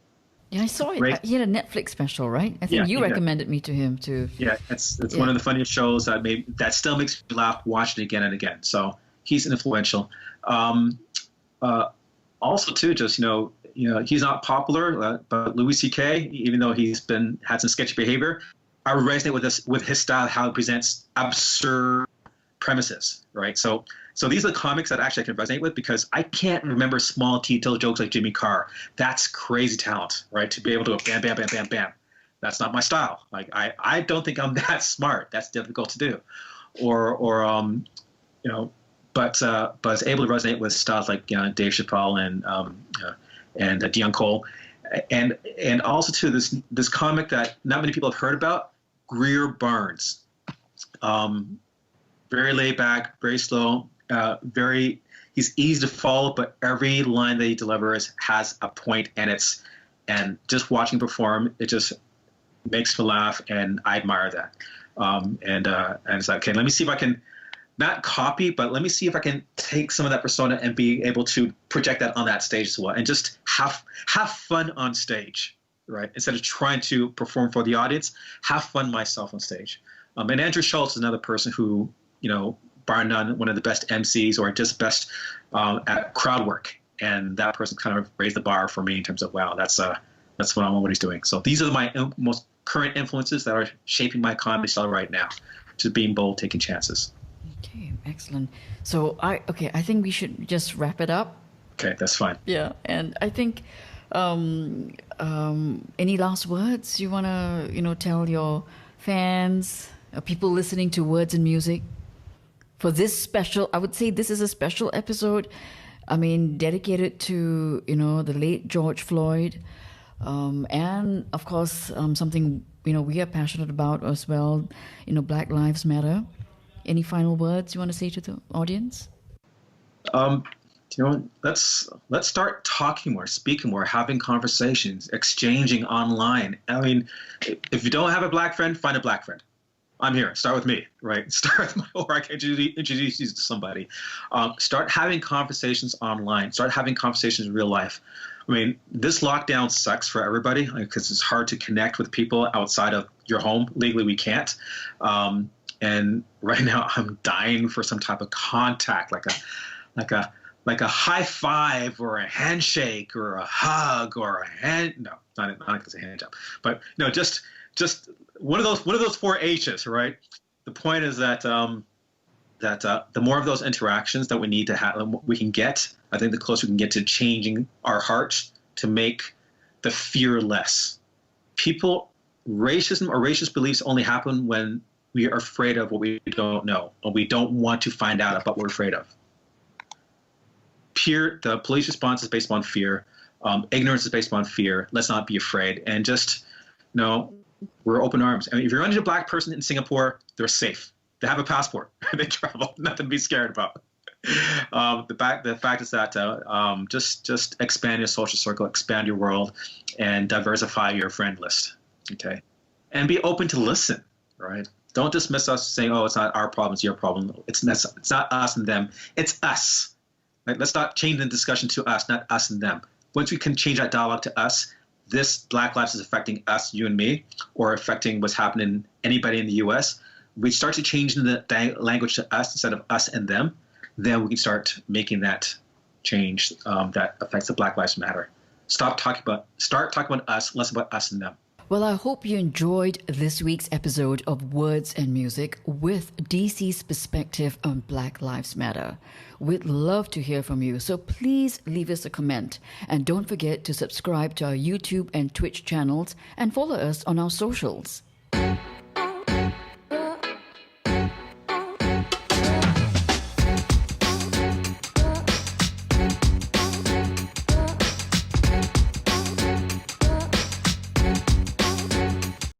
S1: Yeah, I saw it.
S2: Right.
S1: He had a Netflix special, right? I think you recommended me to him too.
S2: Yeah, it's one of the funniest shows that still makes me laugh watching it again and again. So he's influential. Also, too, just he's not popular, but Louis C.K., even though he's had some sketchy behavior, I resonate with his style, how he presents absurd premises, right? So these are the comics that actually I can resonate with because I can't remember small detail jokes like Jimmy Carr. That's crazy talent, right? To be able to go bam, bam, bam, bam, bam. That's not my style. Like I don't think I'm that smart. That's difficult to do, but I was able to resonate with styles like Dave Chappelle and Dion Cole, and also too this comic that not many people have heard about, Greer Barnes. Very laid back, very slow, he's easy to follow, but every line that he delivers has a point, and just watching him perform, it just makes me laugh, and I admire that. And it's like, okay, let me see if I can not copy, but let me see if I can take some of that persona and be able to project that on that stage as well, and just have fun on stage, right? Instead of trying to perform for the audience, have fun myself on stage. And Andrew Schultz is another person who, bar none, one of the best MCs or just best at crowd work. And that person kind of raised the bar for me in terms of, wow, that's what he's doing. So these are my most current influences that are shaping my comedy style right now, just being bold, taking chances.
S1: Okay, excellent. So I think we should just wrap it up.
S2: Okay, that's fine.
S1: Yeah, and I think any last words you want to tell your fans, people listening to Words and Music for this special, I would say this is a special episode. I mean, dedicated to, the late George Floyd. And of course, something, we are passionate about as well, Black Lives Matter. Any final words you want to say to the audience?
S2: Let's start talking more, speaking more, having conversations, exchanging online. I mean, if you don't have a black friend, find a black friend. I'm here. Start with me, right? Start with or I can introduce you to somebody. Start having conversations online. Start having conversations in real life. I mean, this lockdown sucks for everybody because it's hard to connect with people outside of your home. Legally, we can't. And right now, I'm dying for some type of contact, like a high five or a handshake or a hug or a hand. No, not like it's a hand job, but just one of those 4 H's, right? The point is that the more of those interactions that we need to have, we can get, I think the closer we can get to changing our hearts to make the fear less. Racism or racist beliefs only happen when we are afraid of what we don't know, or we don't want to find out about what we're afraid of. The police response is based on fear. Ignorance is based on fear. Let's not be afraid. And just, we're open arms. I mean, if you're running a black person in Singapore, they're safe. They have a passport. They travel. Nothing to be scared about. The fact is that just expand your social circle, expand your world, and diversify your friend list. Okay, and be open to listen. Right. Don't dismiss us saying, "Oh, it's not our problem. It's your problem." It's not us and them. It's us. Right? Let's not change the discussion to us, not us and them. Once we can change that dialogue to us, this Black Lives is affecting us, you and me, or affecting what's happening anybody in the U.S. We start to change the language to us instead of us and them. Then we can start making that change that affects the Black Lives Matter. Start talking about us, less about us and them.
S1: Well, I hope you enjoyed this week's episode of Words and Music with DeeCee's perspective on Black Lives Matter. We'd love to hear from you, so please leave us a comment. And don't forget to subscribe to our YouTube and Twitch channels and follow us on our socials.